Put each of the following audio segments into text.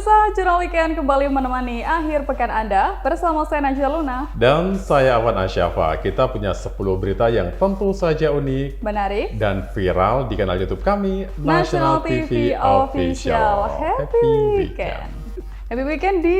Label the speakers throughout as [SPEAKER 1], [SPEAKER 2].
[SPEAKER 1] Pemirsa, Jurnal Weekend kembali menemani akhir pekan Anda bersama saya Najwa Luna.
[SPEAKER 2] Dan saya Awan Asyafa. Kita punya 10 berita yang tentu saja unik,
[SPEAKER 1] menarik,
[SPEAKER 2] dan viral di kanal YouTube kami,
[SPEAKER 1] National TV Official. Happy Weekend. Happy Weekend di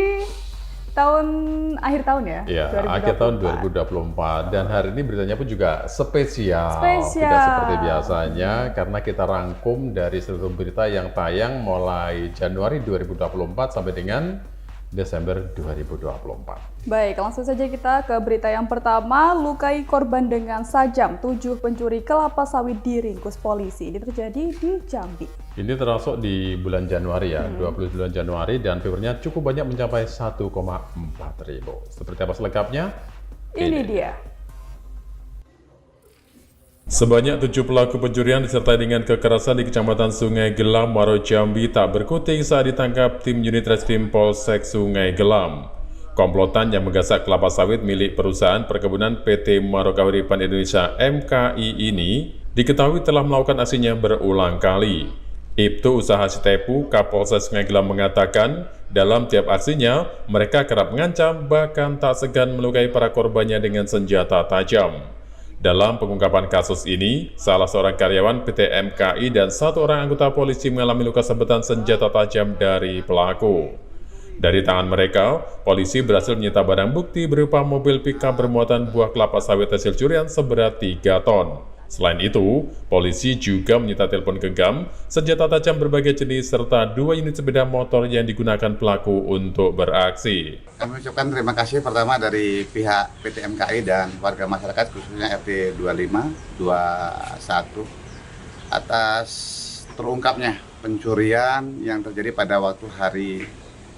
[SPEAKER 1] akhir tahun ya?
[SPEAKER 2] Iya, akhir tahun 2024. Dan hari ini beritanya pun juga spesial. Tidak seperti biasanya, karena kita rangkum dari seluruh berita yang tayang mulai Januari 2024 sampai dengan Desember 2024.
[SPEAKER 1] Baik, langsung saja kita ke berita yang pertama. Lukai korban dengan sajam, 7 pencuri kelapa sawit diringkus polisi. Ini terjadi di Jambi.
[SPEAKER 2] Ini termasuk di bulan Januari ya, 29 Januari, dan viewernya cukup banyak, mencapai 1,4 ribu. Seperti apa selengkapnya?
[SPEAKER 1] Ini dia.
[SPEAKER 2] Sebanyak 7 pelaku pencurian disertai dengan kekerasan di Kecamatan Sungai Gelam, Muaro Jambi tak berkutik saat ditangkap tim unit Reskrim Polsek Sungai Gelam. Komplotan yang menggasak kelapa sawit milik perusahaan perkebunan PT Muaro Kahuripan Indonesia (MKI) ini diketahui telah melakukan aksinya berulang kali. Ibtu Usaha Sitepu, Kapolsek Sungai Gelam mengatakan, dalam tiap aksinya mereka kerap mengancam, bahkan tak segan melukai para korbannya dengan senjata tajam. Dalam pengungkapan kasus ini, salah seorang karyawan PT MKI dan 1 orang anggota polisi mengalami luka sabetan senjata tajam dari pelaku. Dari tangan mereka, polisi berhasil menyita barang bukti berupa mobil pickup bermuatan buah kelapa sawit hasil curian seberat 3 ton. Selain itu, polisi juga menyita telepon genggam, senjata tajam berbagai jenis, serta 2 unit sepeda motor yang digunakan pelaku untuk beraksi.
[SPEAKER 3] Kami ucapkan terima kasih pertama dari pihak PT MKI dan warga masyarakat, khususnya RT 25, 21, atas terungkapnya pencurian yang terjadi pada waktu hari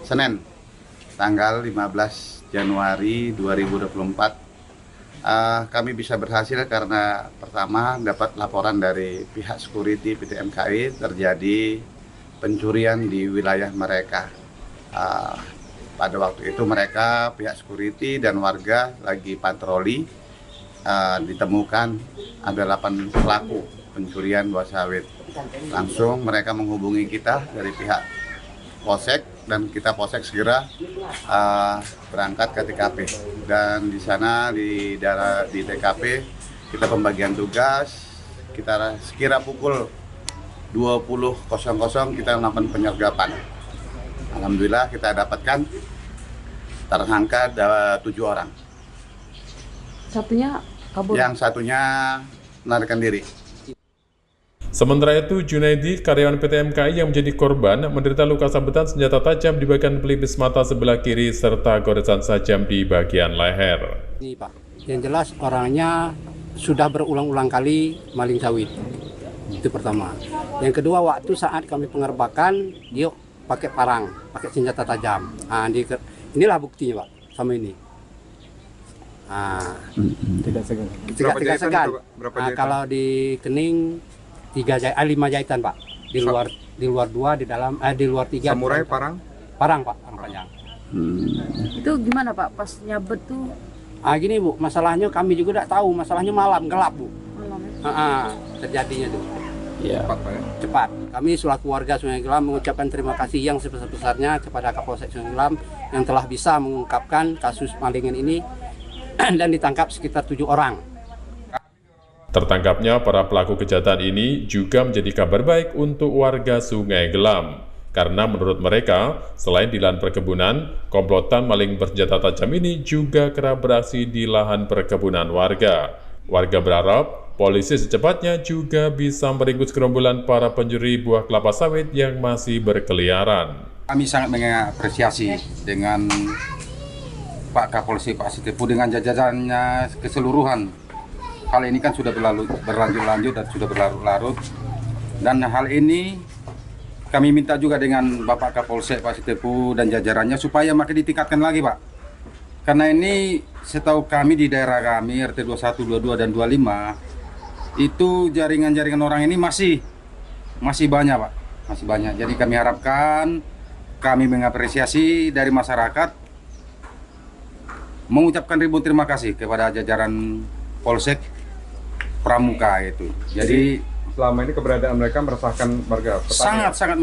[SPEAKER 3] Senin, tanggal 15 Januari 2024. Kami bisa berhasil karena pertama dapat laporan dari pihak security PT MKI terjadi pencurian di wilayah mereka. Pada waktu itu mereka, pihak security dan warga lagi patroli, ditemukan ada 8 pelaku pencurian buah sawit. Langsung mereka menghubungi kita dari pihak Polsek, dan kita Polsek segera berangkat ke TKP. Dan di sana di TKP kita pembagian tugas, kita sekira pukul 20.00 kita melakukan penyergapan. Alhamdulillah kita dapatkan tersangka 7 orang.
[SPEAKER 1] Satunya kabur.
[SPEAKER 3] Yang satunya melarikan diri.
[SPEAKER 2] Sementara itu, Junaidi, karyawan PT MKI yang menjadi korban, menderita luka sabetan senjata tajam di bagian pelipis mata sebelah kiri serta goresan tajam di bagian leher.
[SPEAKER 4] Ini Pak, yang jelas orangnya sudah berulang-ulang kali maling sawit. Itu pertama. Yang kedua, waktu saat kami pengerebekan, dia pakai parang, pakai senjata tajam. Inilah buktinya Pak, sama ini.
[SPEAKER 5] Tidak segan.
[SPEAKER 4] Tidak segan. Kalau di kening 5 jahitan Pak, di luar 2, di dalam di luar 3.
[SPEAKER 5] Samurai parang
[SPEAKER 4] Pak, parang panjang.
[SPEAKER 6] Itu gimana Pak pas nyabet tuh?
[SPEAKER 4] Gini Bu, masalahnya kami juga tidak tahu, masalahnya malam gelap Bu.
[SPEAKER 6] Malam ya?
[SPEAKER 4] Terjadinya tuh.
[SPEAKER 2] Ya.
[SPEAKER 4] Cepat. Kami selaku warga Sungai Gelam mengucapkan terima kasih yang sebesar-besarnya kepada Kapolsek Sungai Gelam yang telah bisa mengungkapkan kasus malingan ini dan ditangkap sekitar 7 orang.
[SPEAKER 2] Tertangkapnya para pelaku kejahatan ini juga menjadi kabar baik untuk warga Sungai Gelam. Karena menurut mereka, selain di lahan perkebunan, komplotan maling bersenjata tajam ini juga kerap beraksi di lahan perkebunan warga. Warga berharap polisi secepatnya juga bisa meringkus gerombolan para pencuri buah kelapa sawit yang masih berkeliaran.
[SPEAKER 7] Kami sangat mengapresiasi dengan Pak Kapolsek, Pak Sitepu, dengan jajarannya keseluruhan. Hal ini kan sudah berlanjut-lanjut dan sudah berlarut-larut. Dan hal ini kami minta juga dengan Bapak Kapolsek, Pak Sitepu dan jajarannya supaya makin ditingkatkan lagi Pak. Karena ini setahu kami di daerah kami RT 21, 22 dan 25 itu jaringan-jaringan orang ini masih banyak Pak. Masih banyak. Jadi kami harapkan, kami mengapresiasi dari masyarakat, mengucapkan ribuan terima kasih kepada jajaran Polsek Pramuka itu. Jadi
[SPEAKER 5] selama ini keberadaan mereka meresahkan warga petani?
[SPEAKER 7] Sangat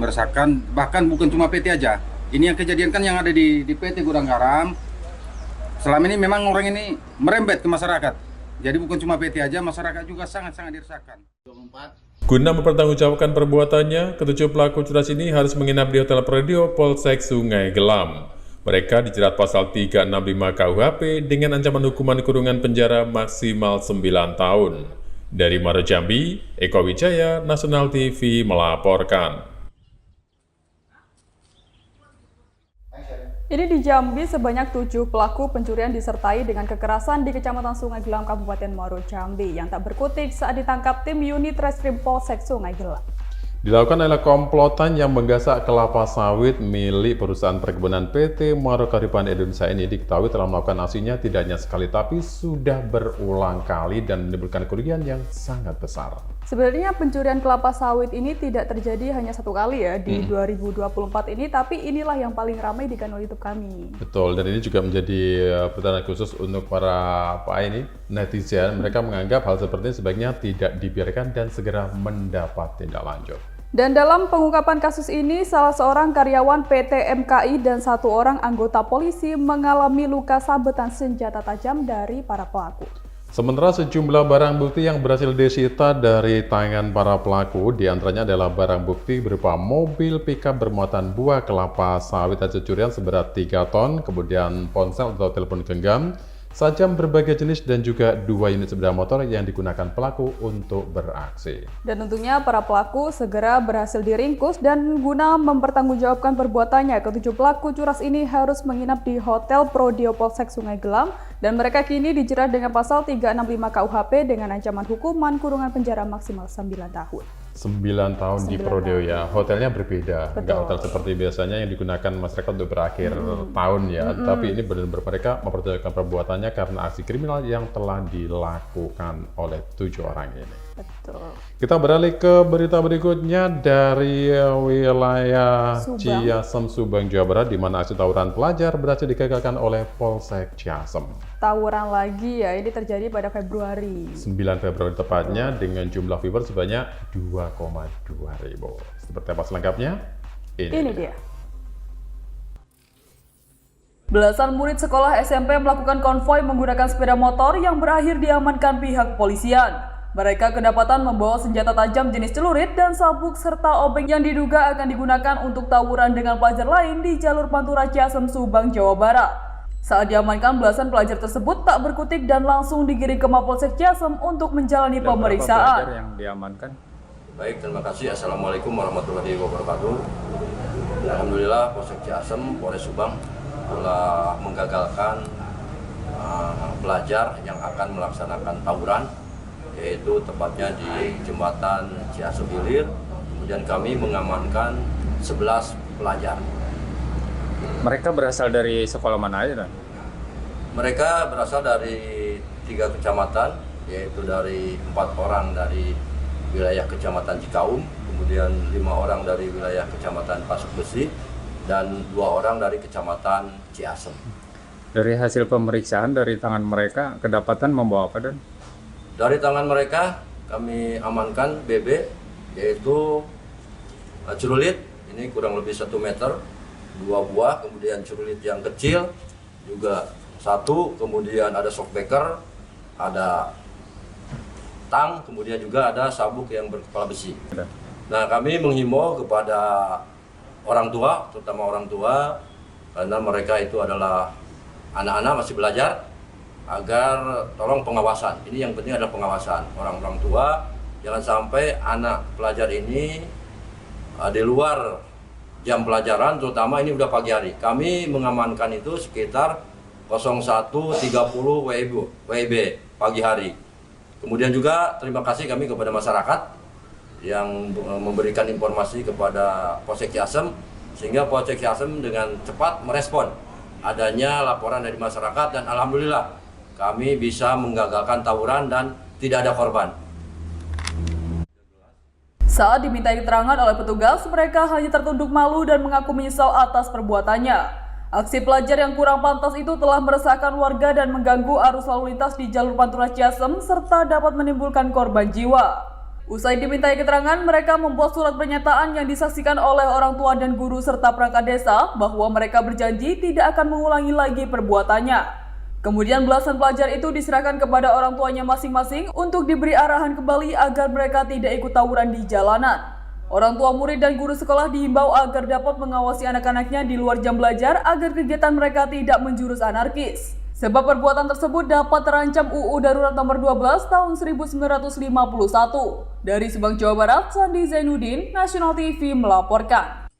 [SPEAKER 7] meresahkan. Bahkan bukan cuma PT aja. Ini yang kejadian kan yang ada di PT Gudang Garam. Selama ini memang orang ini merembet ke masyarakat. Jadi bukan cuma PT aja, masyarakat juga sangat-sangat diresahkan.
[SPEAKER 2] Guna mempertanggungjawabkan perbuatannya, ketujuh pelaku curas ini harus menginap di Hotel Predio Polsek Sungai Gelam. Mereka dijerat pasal 365 KUHP dengan ancaman hukuman kurungan penjara maksimal 9 tahun. Dari Muaro Jambi, Eko Wijaya, Nasional TV melaporkan.
[SPEAKER 1] Ini di Jambi, sebanyak 7 pelaku pencurian disertai dengan kekerasan di Kecamatan Sungai Gelam, Kabupaten Muaro Jambi yang tak berkutik saat ditangkap tim unit Reskrim Polsek Sungai Gelam.
[SPEAKER 2] Dilakukan oleh komplotan yang menggasak kelapa sawit milik perusahaan perkebunan PT Muaro Karipan Indonesia ini diketahui telah melakukan aksinya tidak hanya sekali tapi sudah berulang kali dan menimbulkan kerugian yang sangat besar.
[SPEAKER 1] Sebenarnya pencurian kelapa sawit ini tidak terjadi hanya satu kali ya di 2024 ini, tapi inilah yang paling ramai di kanal YouTube kami.
[SPEAKER 2] Betul, dan ini juga menjadi pertanyaan khusus untuk para netizen. Mereka menganggap hal seperti ini sebaiknya tidak dibiarkan dan segera mendapat tindak lanjut.
[SPEAKER 1] Dan dalam pengungkapan kasus ini, salah seorang karyawan PT MKI dan 1 orang anggota polisi mengalami luka sabetan senjata tajam dari para pelaku.
[SPEAKER 2] Sementara sejumlah barang bukti yang berhasil disita dari tangan para pelaku, diantaranya adalah barang bukti berupa mobil pickup bermuatan buah kelapa sawit hasil curian seberat 3 ton, kemudian ponsel atau telepon genggam, sajam berbagai jenis, dan juga 2 unit sepeda motor yang digunakan pelaku untuk beraksi.
[SPEAKER 1] Dan tentunya para pelaku segera berhasil diringkus dan guna mempertanggungjawabkan perbuatannya, ketujuh pelaku curas ini harus menginap di Hotel Predio Polsek Sungai Gelam dan mereka kini dijerat dengan pasal 365 KUHP dengan ancaman hukuman kurungan penjara maksimal 9 tahun.
[SPEAKER 2] 9 tahun di Predio ya, hotelnya berbeda, nggak hotel seperti biasanya yang digunakan masyarakat untuk berakhir tahun ya, tapi ini benar-benar mereka mempertanggungjawabkan perbuatannya karena aksi kriminal yang telah dilakukan oleh 7 orang ini.
[SPEAKER 1] Betul.
[SPEAKER 2] Kita beralih ke berita berikutnya dari wilayah Ciasem, Subang, Jawa Barat, di mana aksi tawuran pelajar berhasil digagalkan oleh Polsek Ciasem.
[SPEAKER 1] Tawuran lagi ya, ini terjadi pada Februari.
[SPEAKER 2] 9 Februari tepatnya dengan jumlah viewer sebanyak 2,2 ribu. Seperti apa selengkapnya? Ini dia.
[SPEAKER 1] Belasan murid sekolah SMP melakukan konvoi menggunakan sepeda motor yang berakhir diamankan pihak kepolisian. Mereka kedapatan membawa senjata tajam jenis celurit dan sabuk serta obeng yang diduga akan digunakan untuk tawuran dengan pelajar lain di jalur Pantura Ciasem, Subang, Jawa Barat. Saat diamankan, belasan pelajar tersebut tak berkutik dan langsung digiring ke Mapolsek Ciasem untuk menjalani pemeriksaan.
[SPEAKER 8] Pelajar yang diamankan?
[SPEAKER 9] Baik, terima kasih. Assalamualaikum warahmatullahi wabarakatuh. Alhamdulillah, Polsek Ciasem, Polres Subang telah menggagalkan pelajar yang akan melaksanakan tawuran, yaitu tepatnya di Jembatan Ciasem Hilir. Kemudian kami mengamankan 11 pelajar.
[SPEAKER 8] Mereka berasal dari sekolah mana aja?
[SPEAKER 9] Mereka berasal dari 3 kecamatan, yaitu dari 4 orang dari wilayah Kecamatan Cikaum, kemudian 5 orang dari wilayah Kecamatan Pasuk Besi, dan 2 orang dari Kecamatan Ciasem.
[SPEAKER 8] Dari hasil pemeriksaan dari tangan mereka, kedapatan membawa apa, Dan?
[SPEAKER 9] Dari tangan mereka kami amankan BB, yaitu celurit, ini kurang lebih 1 meter, 2 buah, kemudian celurit yang kecil juga 1, kemudian ada shockbreaker, ada tang, kemudian juga ada sabuk yang berkepala besi. Nah, kami menghimbau kepada orang tua, terutama orang tua, karena mereka itu adalah anak-anak masih belajar, agar tolong pengawasan. Ini yang penting adalah pengawasan. Orang-orang tua, jangan sampai anak pelajar ini di luar jam pelajaran, terutama ini udah pagi hari. Kami mengamankan itu sekitar 01.30 WIB pagi hari. Kemudian juga terima kasih kami kepada masyarakat yang memberikan informasi kepada Polsek Ciasem, sehingga Polsek Ciasem dengan cepat merespon adanya laporan dari masyarakat, dan alhamdulillah kami bisa menggagalkan tawuran dan tidak ada korban.
[SPEAKER 1] Saat dimintai keterangan oleh petugas, mereka hanya tertunduk malu dan mengaku menyesal atas perbuatannya. Aksi pelajar yang kurang pantas itu telah meresahkan warga dan mengganggu arus lalu lintas di jalur Pantura Ciasem serta dapat menimbulkan korban jiwa. Usai dimintai keterangan, mereka membuat surat pernyataan yang disaksikan oleh orang tua dan guru serta perangkat desa bahwa mereka berjanji tidak akan mengulangi lagi perbuatannya. Kemudian belasan pelajar itu diserahkan kepada orang tuanya masing-masing untuk diberi arahan kembali agar mereka tidak ikut tawuran di jalanan. Orang tua murid dan guru sekolah dihimbau agar dapat mengawasi anak-anaknya di luar jam belajar agar kegiatan mereka tidak menjurus anarkis. Sebab perbuatan tersebut dapat terancam UU Darurat Nomor 12 Tahun 1951. Dari Subang, Jawa Barat, Sandi Zainuddin, National TV melaporkan.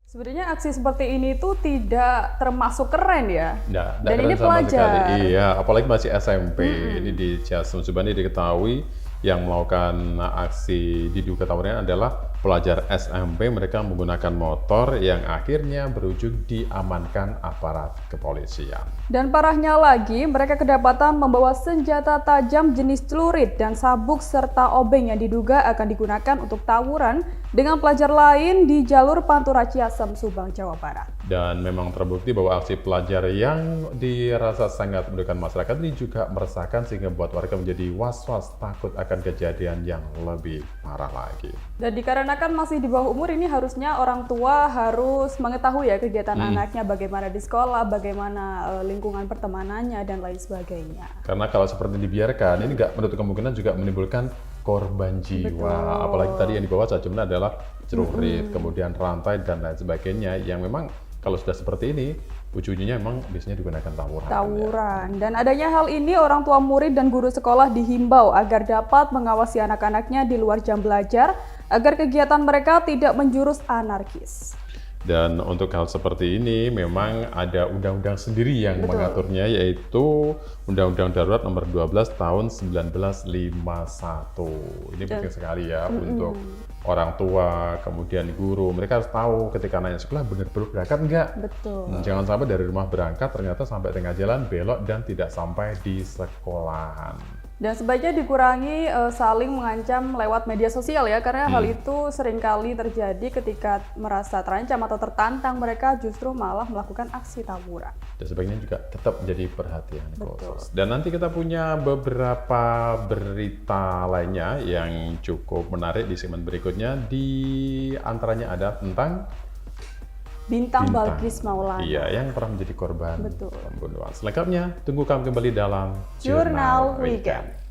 [SPEAKER 1] Sebenarnya aksi seperti ini tuh tidak termasuk keren ya.
[SPEAKER 2] Nah,
[SPEAKER 1] dan ini pelajar.
[SPEAKER 2] Iya, apalagi masih SMP. Ini di Ciasem Subang ini diketahui yang melakukan aksi diduga tawuran adalah pelajar SMP. Mereka menggunakan motor yang akhirnya berujung diamankan aparat kepolisian.
[SPEAKER 1] Dan parahnya lagi, mereka kedapatan membawa senjata tajam jenis celurit dan sabuk serta obeng yang diduga akan digunakan untuk tawuran dengan pelajar lain di jalur Pantura Ciasem, Subang, Jawa Barat.
[SPEAKER 2] Dan memang terbukti bahwa aksi pelajar yang dirasa sangat merugikan masyarakat ini juga meresahkan sehingga membuat warga menjadi was-was takut akan kejadian yang lebih parah lagi.
[SPEAKER 1] Dan dikarenakan masih di bawah umur, ini harusnya orang tua harus mengetahui ya kegiatan anaknya, bagaimana di sekolah, bagaimana lingkungan pertemanannya, dan lain sebagainya.
[SPEAKER 2] Karena kalau seperti dibiarkan, ini nggak menutup kemungkinan juga menimbulkan korban jiwa.
[SPEAKER 1] Betul.
[SPEAKER 2] Apalagi tadi yang dibawa sejumlah adalah celurit, kemudian rantai, dan lain sebagainya, yang memang kalau sudah seperti ini, ujungnya memang biasanya digunakan tawuran.
[SPEAKER 1] Ya. Dan adanya hal ini, orang tua murid dan guru sekolah dihimbau agar dapat mengawasi anak-anaknya di luar jam belajar, agar kegiatan mereka tidak menjurus anarkis.
[SPEAKER 2] Dan untuk hal seperti ini memang ada undang-undang sendiri yang mengaturnya, yaitu Undang-Undang Darurat Nomor 12 Tahun 1951. Ini penting sekali ya untuk orang tua, kemudian guru. Mereka harus tahu ketika anaknya sekolah benar-benar berangkat enggak.
[SPEAKER 1] Betul.
[SPEAKER 2] Jangan sampai dari rumah berangkat ternyata sampai tengah jalan belok dan tidak sampai di sekolahan.
[SPEAKER 1] Dan sebaiknya dikurangi saling mengancam lewat media sosial ya, karena hal itu seringkali terjadi ketika merasa terancam atau tertantang, mereka justru malah melakukan aksi tawuran.
[SPEAKER 2] Dan sebaiknya juga tetap menjadi perhatian khusus. Dan nanti kita punya beberapa berita lainnya yang cukup menarik di segmen berikutnya. Di antaranya ada tentang
[SPEAKER 1] Bintang Balkis Maulana.
[SPEAKER 2] Iya, yang pernah menjadi korban pembunuhan. Selengkapnya, tunggu kami kembali dalam
[SPEAKER 1] Jurnal Weekend.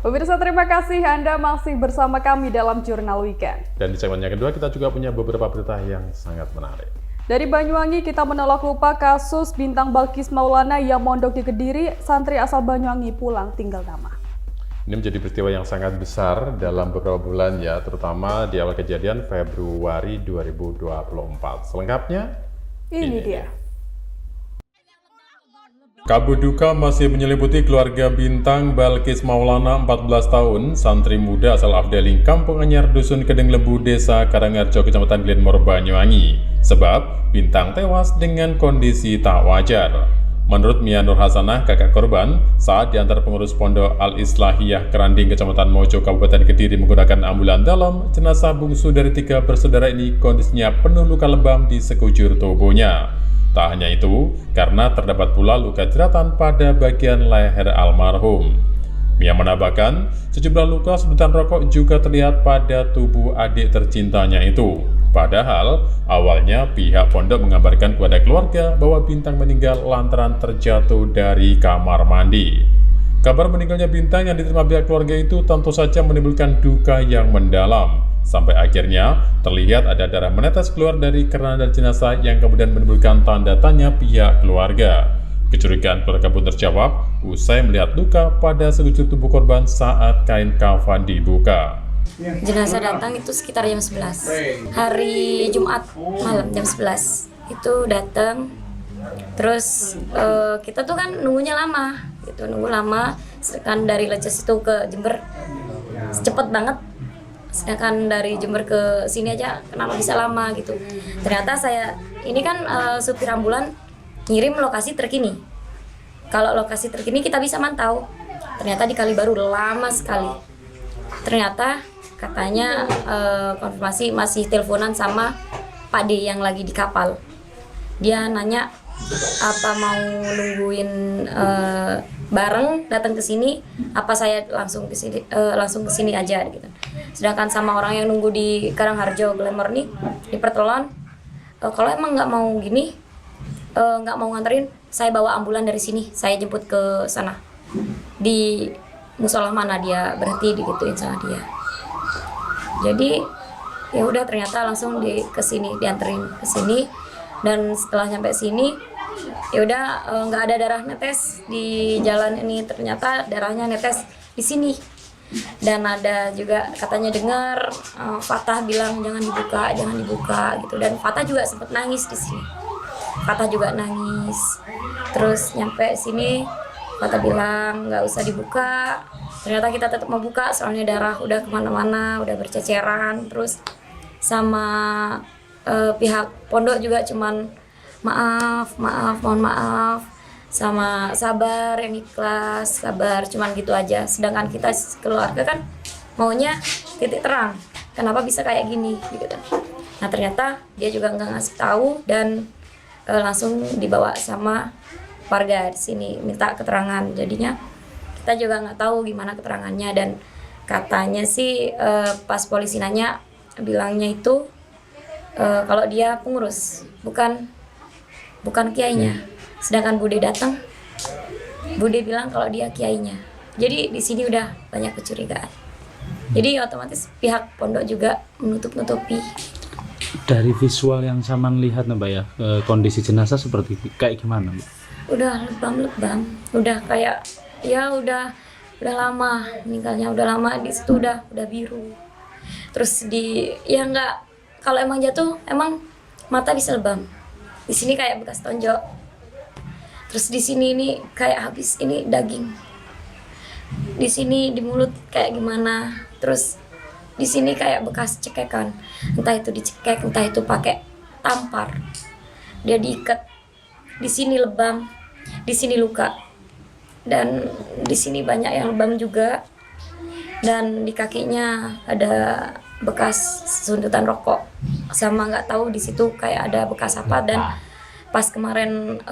[SPEAKER 1] Pemirsa, terima kasih Anda masih bersama kami dalam Jurnal Weekend.
[SPEAKER 2] Dan di segmen yang kedua, kita juga punya beberapa berita yang sangat menarik.
[SPEAKER 1] Dari Banyuwangi, kita menolak lupa kasus Bintang Balkis Maulana yang mondok di Kediri, santri asal Banyuwangi pulang tinggal nama.
[SPEAKER 2] Ini menjadi peristiwa yang sangat besar dalam beberapa bulan ya, terutama di awal kejadian Februari 2024. Selengkapnya, ini dia. Kabut duka masih menyelimuti keluarga Bintang Balkis Maulana 14 tahun, santri muda asal Afdeling, Kampung Anyar, Dusun Kedeng Lembu, Desa Karangharjo, Kecamatan Glenmore, Banyuwangi. Sebab Bintang tewas dengan kondisi tak wajar. Menurut Mia Nur Hasanah, kakak korban, saat diantar pengurus Pondok Al-Islahiyah Keranding, Kecamatan Mojo, Kabupaten Kediri menggunakan ambulan dalam, jenazah bungsu dari 3 bersaudara ini kondisinya penuh luka lebam di sekujur tubuhnya. Tak hanya itu, karena terdapat pula luka jeratan pada bagian leher almarhum. Mia menambahkan, sejumlah luka sedotan rokok juga terlihat pada tubuh adik tercintanya itu. Padahal, awalnya pihak pondok mengabarkan kepada keluarga bahwa Bintang meninggal lantaran terjatuh dari kamar mandi. Kabar meninggalnya Bintang yang diterima pihak keluarga itu tentu saja menimbulkan duka yang mendalam. Sampai akhirnya terlihat ada darah menetes keluar dari keranda jenazah yang kemudian menimbulkan tanda tanya pihak keluarga. Kecurigaan keluarga pun terjawab usai melihat luka pada sekujur tubuh korban saat kain kafan dibuka.
[SPEAKER 10] Jenazah datang itu sekitar jam 11. Hari Jumat malam jam 11 itu datang. Terus kita tuh kan nunggunya lama, gitu, nunggu lama. Sedangkan dari Leces itu ke Jember cepet banget. Sedangkan dari Jember ke sini aja kenapa bisa lama gitu. Ternyata ini kan supir ambulan ngirim lokasi terkini. Kalau lokasi terkini kita bisa mantau. Ternyata di Kalibaru lama sekali. Ternyata katanya konfirmasi masih teleponan sama Pak D yang lagi di kapal. Dia nanya apa mau nungguin bareng datang ke sini, apa saya langsung ke sini aja gitu. Sedangkan sama orang yang nunggu di Karangharjo Glamour nih di Pertelon, kalau emang nggak mau gini, nggak mau nganterin, saya bawa ambulan dari sini, saya jemput ke sana. Di musola mana dia berhenti, digituin sama dia. Jadi ya udah, ternyata langsung dianterin ke sini, dan setelah nyampe sini ya udah nggak ada darah netes di jalan ini, ternyata darahnya netes di sini. Dan ada juga katanya dengar Fatah bilang jangan dibuka gitu, dan Fatah juga sempat nangis di sini. Fatah juga nangis. Terus nyampe sini Fatah bilang nggak usah dibuka. Ternyata kita tetap mau buka, soalnya darah udah kemana-mana, udah berceceran. Terus sama pihak pondok juga cuman mohon maaf, sama sabar, yang ikhlas, sabar, cuman gitu aja. Sedangkan kita keluarga kan maunya titik terang, kenapa bisa kayak gini gitu. Nah ternyata dia juga nggak ngasih tahu, dan langsung dibawa sama warga di sini minta keterangan. Jadinya kita juga nggak tahu gimana keterangannya, dan katanya sih pas polisi nanya bilangnya itu kalau dia pengurus, bukan kiainya. Sedangkan Bude datang, Bude bilang kalau dia kiainya. Jadi di sini udah banyak kecurigaan. Jadi otomatis pihak pondok juga menutup-nutupi.
[SPEAKER 11] Dari visual yang Saman lihat Mbak ya, kondisi jenazah seperti kayak gimana Mbak?
[SPEAKER 10] Udah lebam-lebam, udah kayak ya udah lama meninggalnya, udah lama, di situ udah biru. Terus ya enggak, kalau emang jatuh emang mata bisa lebam. Di sini kayak bekas tonjok. Terus di sini ini kayak habis ini daging. Di sini di mulut kayak gimana. Terus di sini kayak bekas cekekan. Entah itu dicekek, entah itu pakai tampar. Dia diikat. Di sini lebam, di sini luka. Dan di sini banyak yang lebam juga. Dan di kakinya ada bekas sundutan rokok. Sama nggak tahu di situ kayak ada bekas apa. Dan pas kemarin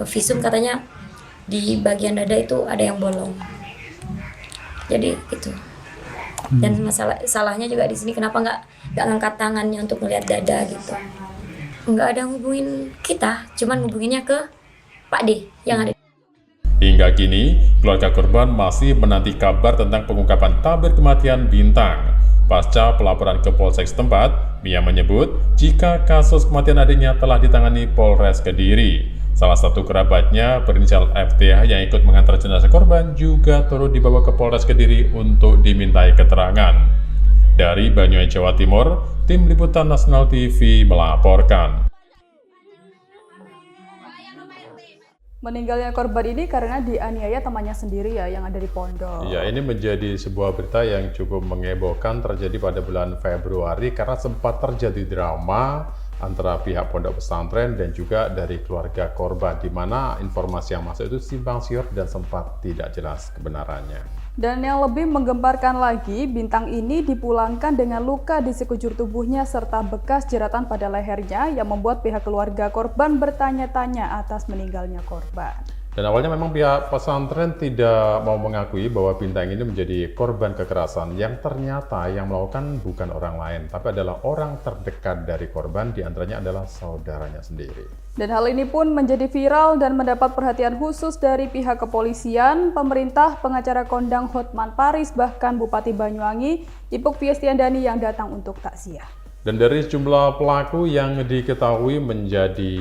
[SPEAKER 10] visum katanya di bagian dada itu ada yang bolong. Jadi gitu. Dan salahnya juga di sini kenapa nggak ngangkat tangannya untuk melihat dada gitu. Nggak ada ngubungin kita, cuman ngubunginnya ke Pak D yang ada.
[SPEAKER 2] Hingga kini, keluarga korban masih menanti kabar tentang pengungkapan tabir kematian Bintang. Pasca pelaporan ke Polsek setempat, Mia menyebut jika kasus kematian adiknya telah ditangani Polres Kediri. Salah satu kerabatnya berinisial FTH yang ikut mengantar jenazah korban juga turut dibawa ke Polres Kediri untuk dimintai keterangan. Dari Banyuwangi, Jawa Timur, Tim Liputan Nasional TV melaporkan.
[SPEAKER 1] Meninggalnya korban ini karena dianiaya temannya sendiri ya yang ada di pondok.
[SPEAKER 2] Ya, ini menjadi sebuah berita yang cukup menghebohkan, terjadi pada bulan Februari karena sempat terjadi drama antara pihak pondok pesantren dan juga dari keluarga korban, di mana informasi yang masuk itu simpang siur dan sempat tidak jelas kebenarannya.
[SPEAKER 1] Dan yang lebih menggemparkan lagi, Bintang ini dipulangkan dengan luka di sekujur tubuhnya serta bekas jeratan pada lehernya yang membuat pihak keluarga korban bertanya-tanya atas meninggalnya korban.
[SPEAKER 2] Dan awalnya memang pihak pesantren tidak mau mengakui bahwa Bintang ini menjadi korban kekerasan, yang ternyata yang melakukan bukan orang lain, tapi adalah orang terdekat dari korban, diantaranya adalah saudaranya sendiri.
[SPEAKER 1] Dan hal ini pun menjadi viral dan mendapat perhatian khusus dari pihak kepolisian, pemerintah, pengacara kondang Hotman Paris, bahkan Bupati Banyuwangi, Ipuk Fiestiandani yang datang untuk takziah.
[SPEAKER 2] Dan dari sejumlah pelaku yang diketahui menjadi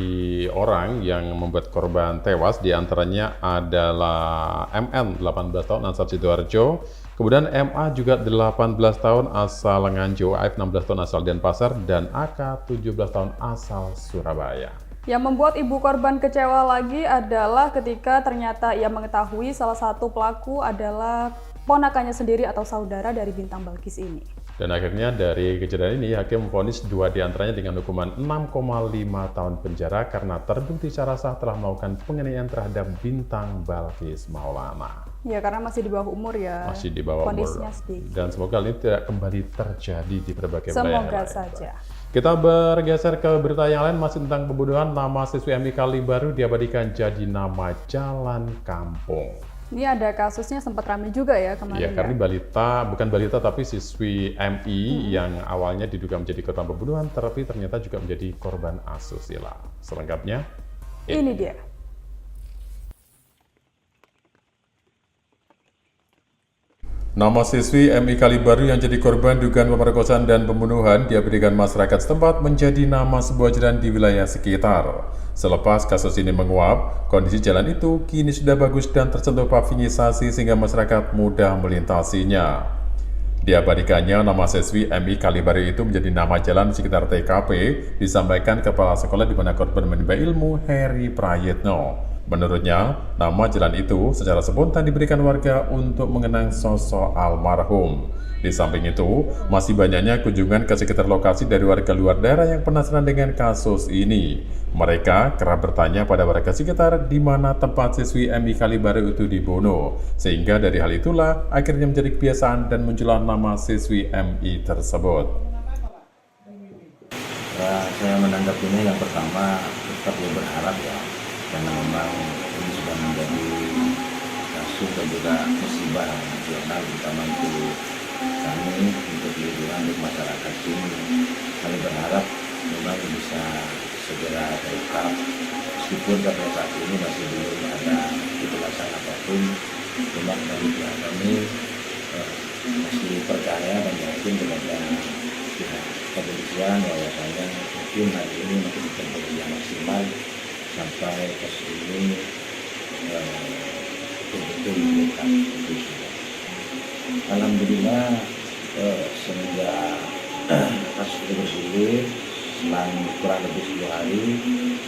[SPEAKER 2] orang yang membuat korban tewas, diantaranya adalah MN 18 tahun asal Sidoarjo, kemudian MA juga 18 tahun asal Nganjuk, AF 16 tahun asal Denpasar, dan AK 17 tahun asal Surabaya.
[SPEAKER 1] Yang membuat ibu korban kecewa lagi adalah ketika ternyata ia mengetahui salah satu pelaku adalah ponakannya sendiri atau saudara dari Bintang Balkis ini.
[SPEAKER 2] Dan akhirnya dari kejadian ini, hakim memvonis 2 diantaranya dengan hukuman 6,5 tahun penjara karena terbukti secara sah telah melakukan penganiayaan terhadap Bintang Balkis Maulana.
[SPEAKER 1] Ya karena masih di bawah umur ya.
[SPEAKER 2] Masih di bawah
[SPEAKER 1] kondisinya
[SPEAKER 2] umur.
[SPEAKER 1] sedih.
[SPEAKER 2] Dan semoga ini tidak kembali terjadi di berbagai wilayah yang
[SPEAKER 1] Semoga
[SPEAKER 2] lain.
[SPEAKER 1] saja.
[SPEAKER 2] Kita bergeser ke berita yang lain, masih tentang pembunuhan. Nama siswi MI Kalibaru diabadikan jadi nama jalan kampung.
[SPEAKER 1] Ini ada kasusnya sempat ramai juga ya kemarin.
[SPEAKER 2] Ya, karena bukan balita tapi siswi MI yang awalnya diduga menjadi korban pembunuhan, tapi ternyata juga menjadi korban asusila. Selengkapnya,
[SPEAKER 1] Ini dia.
[SPEAKER 2] nama siswi MI Kalibaru yang jadi korban dugaan pemerkosaan dan pembunuhan diabadikan masyarakat setempat menjadi nama sebuah jalan di wilayah sekitar. Selepas kasus ini menguap, kondisi jalan itu kini sudah bagus dan tersentuh pavingisasi sehingga masyarakat mudah melintasinya. Diabadikannya nama siswi MI Kalibaru itu menjadi nama jalan di sekitar TKP, disampaikan Kepala Sekolah di mana korban menimba ilmu Heri Prayitno. Menurutnya, nama jalan itu secara spontan diberikan warga untuk mengenang sosok almarhum. Di samping itu, masih banyaknya kunjungan ke sekitar lokasi dari warga luar daerah yang penasaran dengan kasus ini. Mereka kerap bertanya pada warga sekitar di mana tempat siswi MI Kalibaru itu dibunuh. Sehingga dari hal itulah akhirnya menjadi kebiasaan dan muncullah nama siswi MI tersebut.
[SPEAKER 12] Ya, saya menanggapinya yang pertama tetap berharap ya, karena memang ini sudah menjadi kasus dan juga musibah nasional, terutama untuk kami, untuk lingkungan, untuk masyarakat ini. Kami berharap memang bisa segera terungkap, meskipun sampai saat ini masih belum ada kejelasan apapun. Cuma dari pihak kami masih percaya dan yakin kepada pihak kepolisian bahwasanya mungkin hari ini masih bisa bekerja maksimal sampai kasus ini betul-betul diungkap. Alhamdulillah semenjak kasus itu bergulir, selang kurang lebih 10 hari,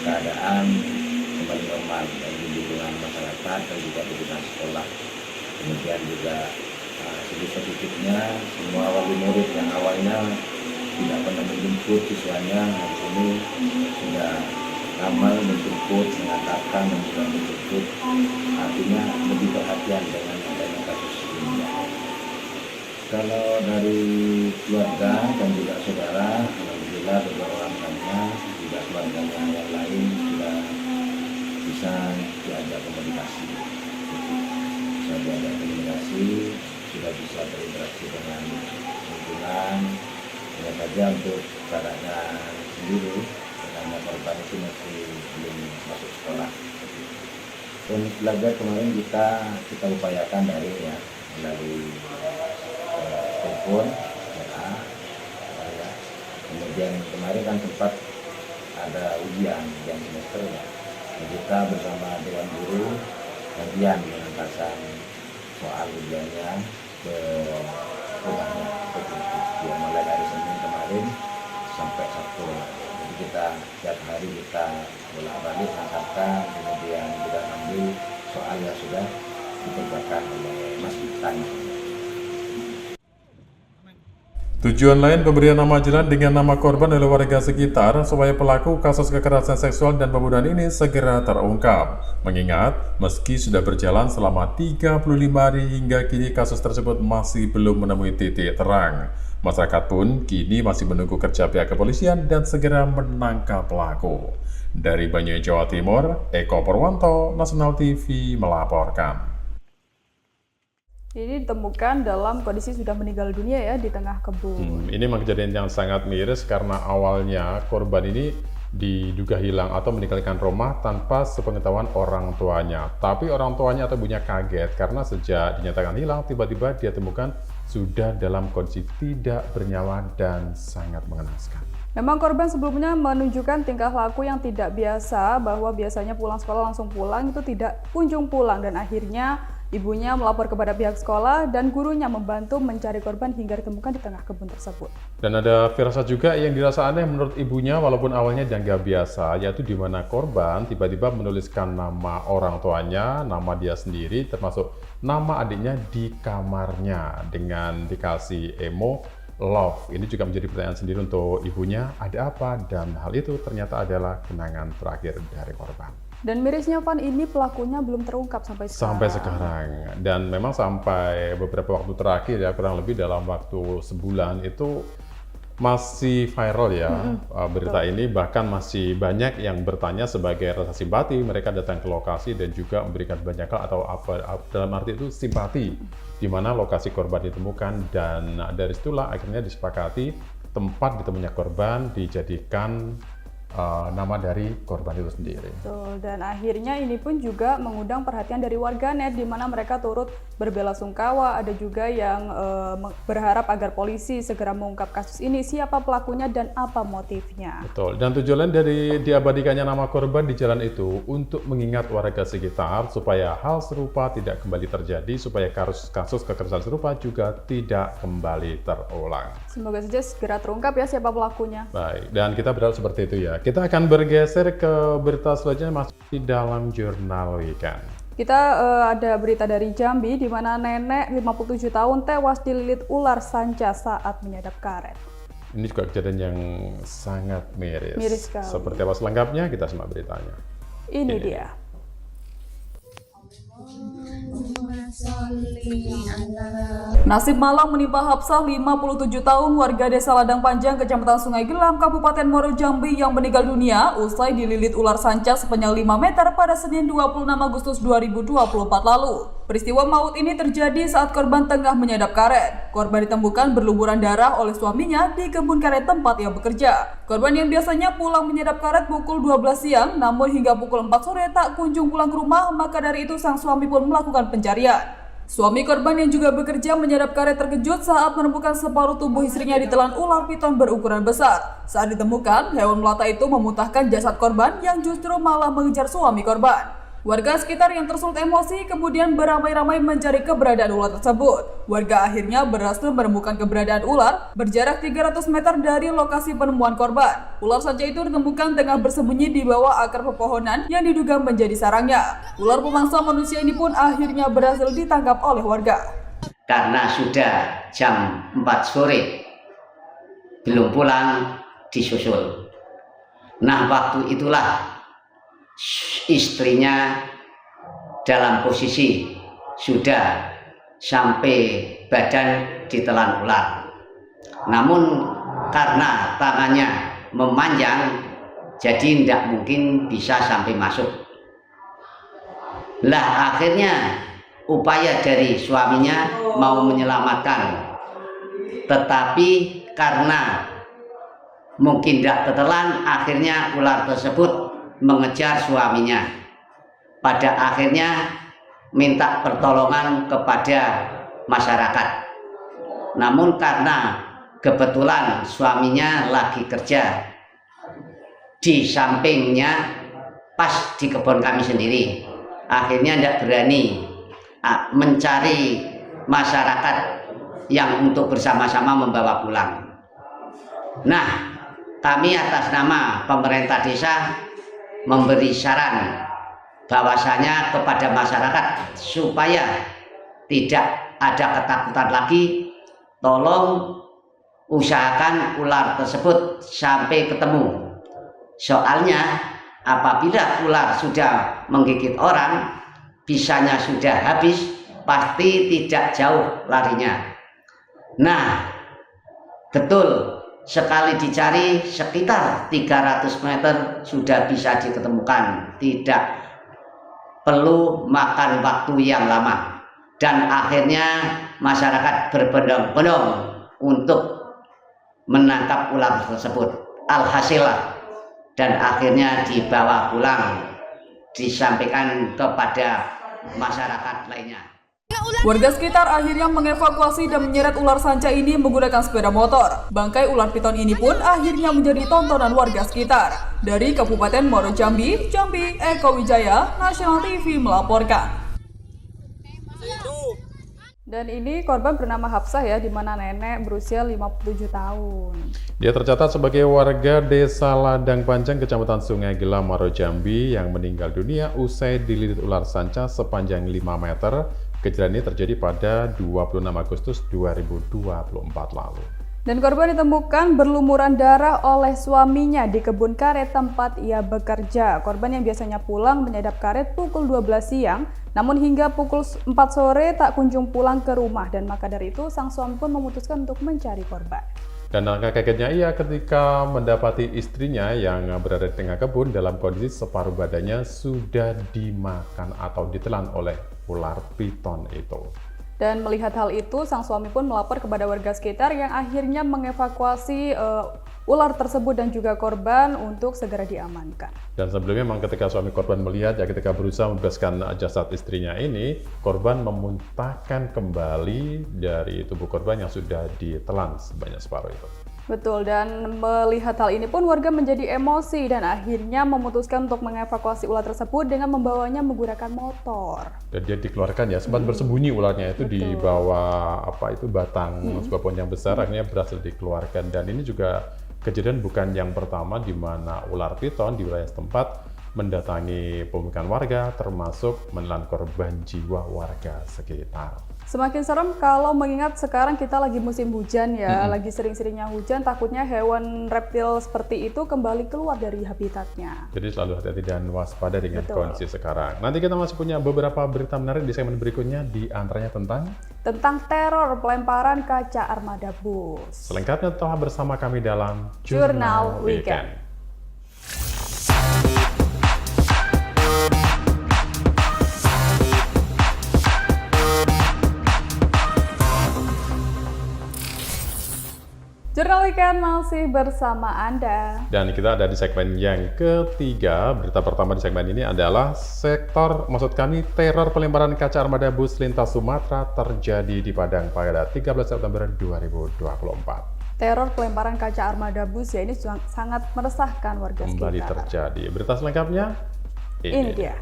[SPEAKER 12] keadaan kembali normal dari lingkungan masyarakat dan juga aktivitas sekolah. Kemudian juga segi positifnya, semua wali murid yang awalnya tidak pernah menjemput siswanya hari ini sudah ramai menjemput, mengantarkan dan juga menjemput, artinya lebih perhatian dengan adanya kasus ini. Kalau dari keluarga dan juga saudara, alhamdulillah beberapa orang tanya juga keluarganya yang lain sudah bisa diajak komunikasi, sudah bisa berinteraksi dengan lingkungan. Hanya saja untuk caranya sendiri, karena korban itu masih belum masuk sekolah. Dan belajar kemarin kita upayakan dari ya melalui telepon, WA, ya. Kemudian kemarin kan sempat ada ujian semester ya. Dan kita bersama Dewan Guru kajian mengantarkan soal ujiannya ke rumahnya, ya, mulai dari Senin kemarin sampai Sabtu. Jadi kita setiap hari kita bolak-balik antarkan, kemudian kita ambil soal yang sudah dikerjakan oleh Mas Bitan.
[SPEAKER 2] Tujuan lain pemberian nama jalan dengan nama korban oleh warga sekitar supaya pelaku kasus kekerasan seksual dan pembunuhan ini segera terungkap. Mengingat meski sudah berjalan selama 35 hari hingga kini kasus tersebut masih belum menemui titik terang. Masyarakat pun kini masih menunggu kerja pihak kepolisian dan segera menangkap pelaku. Dari Banyuwangi, Jawa Timur, Eko Purwanto, Nasional TV melaporkan.
[SPEAKER 1] Ini ditemukan dalam kondisi sudah meninggal dunia ya di tengah kebun.
[SPEAKER 2] Ini memang kejadian yang sangat miris karena awalnya korban ini diduga hilang atau meninggalkan rumah tanpa sepengetahuan orang tuanya. Tapi orang tuanya atau ibunya kaget karena sejak dinyatakan hilang, tiba-tiba dia temukan sudah dalam kondisi tidak bernyawa dan sangat mengenaskan.
[SPEAKER 1] Memang korban sebelumnya menunjukkan tingkah laku yang tidak biasa, bahwa biasanya pulang sekolah langsung pulang, itu tidak kunjung pulang, dan akhirnya ibunya melapor kepada pihak sekolah dan gurunya membantu mencari korban hingga ditemukan di tengah kebun tersebut.
[SPEAKER 2] Dan ada firasat juga yang dirasa aneh menurut ibunya walaupun awalnya dianggap biasa, yaitu di mana korban tiba-tiba menuliskan nama orang tuanya, nama dia sendiri, termasuk nama adiknya di kamarnya dengan dikasih emo love. Ini juga menjadi pertanyaan sendiri untuk ibunya, ada apa? Dan hal itu ternyata adalah kenangan terakhir dari korban.
[SPEAKER 1] Dan mirisnya Van, ini pelakunya belum terungkap sampai sekarang.
[SPEAKER 2] Sampai sekarang. Dan memang sampai beberapa waktu terakhir ya, kurang lebih dalam waktu sebulan itu masih viral ya berita ini. Bahkan masih banyak yang bertanya sebagai rasa simpati. Mereka datang ke lokasi dan juga memberikan banyak hal atau apa dalam arti itu simpati di mana lokasi korban ditemukan. Dan dari situlah akhirnya disepakati tempat ditemunya korban dijadikan nama dari korban itu sendiri.
[SPEAKER 1] Betul, dan akhirnya ini pun juga mengundang perhatian dari warganet, di mana mereka turut berbelasungkawa. Ada juga yang berharap agar polisi segera mengungkap kasus ini, siapa pelakunya dan apa motifnya.
[SPEAKER 2] Betul, dan tujuan dari diabadikannya nama korban di jalan itu untuk mengingat warga sekitar supaya hal serupa tidak kembali terjadi, supaya kasus kekerasan serupa juga tidak kembali terulang.
[SPEAKER 1] Semoga saja segera terungkap ya siapa pelakunya.
[SPEAKER 2] Baik, dan kita berharap seperti itu ya. Kita akan bergeser ke berita selanjutnya masih dalam jurnal weekend.
[SPEAKER 1] Kita ada berita dari Jambi di mana nenek 57 tahun tewas dililit ular sanca saat menyadap karet.
[SPEAKER 2] Ini juga kejadian yang sangat miris.
[SPEAKER 1] Miris sekali.
[SPEAKER 2] Seperti apa selengkapnya kita simak beritanya.
[SPEAKER 1] Ini dia. Nasib malang menimpa Hapsah 57 tahun warga desa Ladang Panjang, Kecamatan Sungai Gelam, Kabupaten Muaro Jambi yang meninggal dunia usai dililit ular sanca sepanjang 5 meter pada Senin 26 Agustus 2024 lalu. Peristiwa maut ini terjadi saat korban tengah menyadap karet. Korban ditemukan berlumuran darah oleh suaminya di kebun karet tempat ia bekerja. Korban yang biasanya pulang menyadap karet pukul 12 siang, namun hingga pukul 4 sore tak kunjung pulang ke rumah, maka dari itu sang suami pun melakukan pencarian. Suami korban yang juga bekerja menyadap karet terkejut saat menemukan separuh tubuh istrinya ditelan ular piton berukuran besar. Saat ditemukan, hewan melata itu memuntahkan jasad korban yang justru malah mengejar suami korban. Warga sekitar yang tersulut emosi kemudian beramai-ramai mencari keberadaan ular tersebut. Warga akhirnya berhasil menemukan keberadaan ular berjarak 300 meter dari lokasi penemuan korban. Ular sanca itu ditemukan tengah bersembunyi di bawah akar pepohonan yang diduga menjadi sarangnya. Ular pemangsa manusia ini pun akhirnya berhasil ditangkap oleh warga.
[SPEAKER 13] Karena sudah jam 4 sore, belum pulang, disusul. Nah, waktu itulah istrinya dalam posisi sudah sampai badan ditelan ular. Namun karena tangannya memanjang, jadi tidak mungkin bisa sampai masuk. Lah akhirnya upaya dari suaminya mau menyelamatkan, tetapi karena mungkin tidak tertelan, akhirnya ular tersebut mengejar suaminya. Pada akhirnya minta pertolongan kepada masyarakat. Namun karena kebetulan suaminya lagi kerja di sampingnya pas di kebun kami sendiri, akhirnya tidak berani mencari masyarakat yang untuk bersama-sama membawa pulang. Nah, kami atas nama pemerintah desa memberi saran bahwasanya kepada masyarakat supaya tidak ada ketakutan lagi, tolong usahakan ular tersebut sampai ketemu. Soalnya apabila ular sudah menggigit orang, bisanya sudah habis, pasti tidak jauh larinya. Nah, betul, sekali dicari sekitar 300 meter sudah bisa diketemukan, tidak perlu makan waktu yang lama. Dan akhirnya masyarakat berbondong-bondong untuk menangkap ular tersebut. Alhasil dan akhirnya dibawa pulang, disampaikan kepada masyarakat lainnya.
[SPEAKER 1] Warga sekitar akhirnya mengevakuasi dan menyeret ular sanca ini menggunakan sepeda motor. Bangkai ular piton ini pun akhirnya menjadi tontonan warga sekitar. Dari Kabupaten Muaro Jambi, Eko Wijaya, National TV melaporkan. Dan ini korban bernama Hapsah ya, di mana nenek berusia 57 tahun.
[SPEAKER 2] Dia tercatat sebagai warga desa Ladang Panjang, Kecamatan Sungai Gelam, Muaro Jambi yang meninggal dunia usai dililit ular sanca sepanjang 5 meter. Kejadian ini terjadi pada 26 Agustus 2024 lalu.
[SPEAKER 1] Dan korban ditemukan berlumuran darah oleh suaminya di kebun karet tempat ia bekerja. Korban yang biasanya pulang menyadap karet pukul 12 siang, namun hingga pukul 4 sore tak kunjung pulang ke rumah, dan maka dari itu sang suami pun memutuskan untuk mencari korban.
[SPEAKER 2] Dan angka kagetnya ia ketika mendapati istrinya yang berada di tengah kebun dalam kondisi separuh badannya sudah dimakan atau ditelan oleh ular piton itu.
[SPEAKER 1] Dan melihat hal itu, sang suami pun melapor kepada warga sekitar yang akhirnya mengevakuasi ular tersebut dan juga korban untuk segera diamankan.
[SPEAKER 2] Dan sebelumnya memang ketika suami korban melihat, ya ketika berusaha membebaskan jasad istrinya ini, korban memuntahkan kembali dari tubuh korban yang sudah ditelan sebanyak separuh itu.
[SPEAKER 1] Betul, dan melihat hal ini pun warga menjadi emosi dan akhirnya memutuskan untuk mengevakuasi ular tersebut dengan membawanya menggunakan motor.
[SPEAKER 2] Dan dia dikeluarkan ya, sempat bersembunyi ularnya itu. Betul. Di bawah batang sebuah pohon yang besar, akhirnya berhasil dikeluarkan. Dan ini juga kejadian bukan yang pertama di mana ular piton di wilayah setempat mendatangi pemukiman warga, termasuk menelan korban jiwa warga sekitar.
[SPEAKER 1] Semakin serem kalau mengingat sekarang kita lagi musim hujan ya, lagi sering-seringnya hujan, takutnya hewan reptil seperti itu kembali keluar dari habitatnya.
[SPEAKER 2] Jadi selalu hati-hati dan waspada dengan kondisi sekarang. Nanti kita masih punya beberapa berita menarik di segmen berikutnya, di antaranya tentang
[SPEAKER 1] teror pelemparan kaca armada bus.
[SPEAKER 2] Selengkapnya telah bersama kami dalam
[SPEAKER 1] Jurnal Weekend. Jurnal Weekend masih bersama Anda.
[SPEAKER 2] Dan kita ada di segmen yang ketiga. Berita pertama di segmen ini adalah teror pelemparan kaca armada bus lintas Sumatera terjadi di Padang pada 13 September 2024.
[SPEAKER 1] Teror pelemparan kaca armada bus ya ini sangat meresahkan warga sekitar.
[SPEAKER 2] Kembali terjadi. Berita selengkapnya
[SPEAKER 1] ini dia.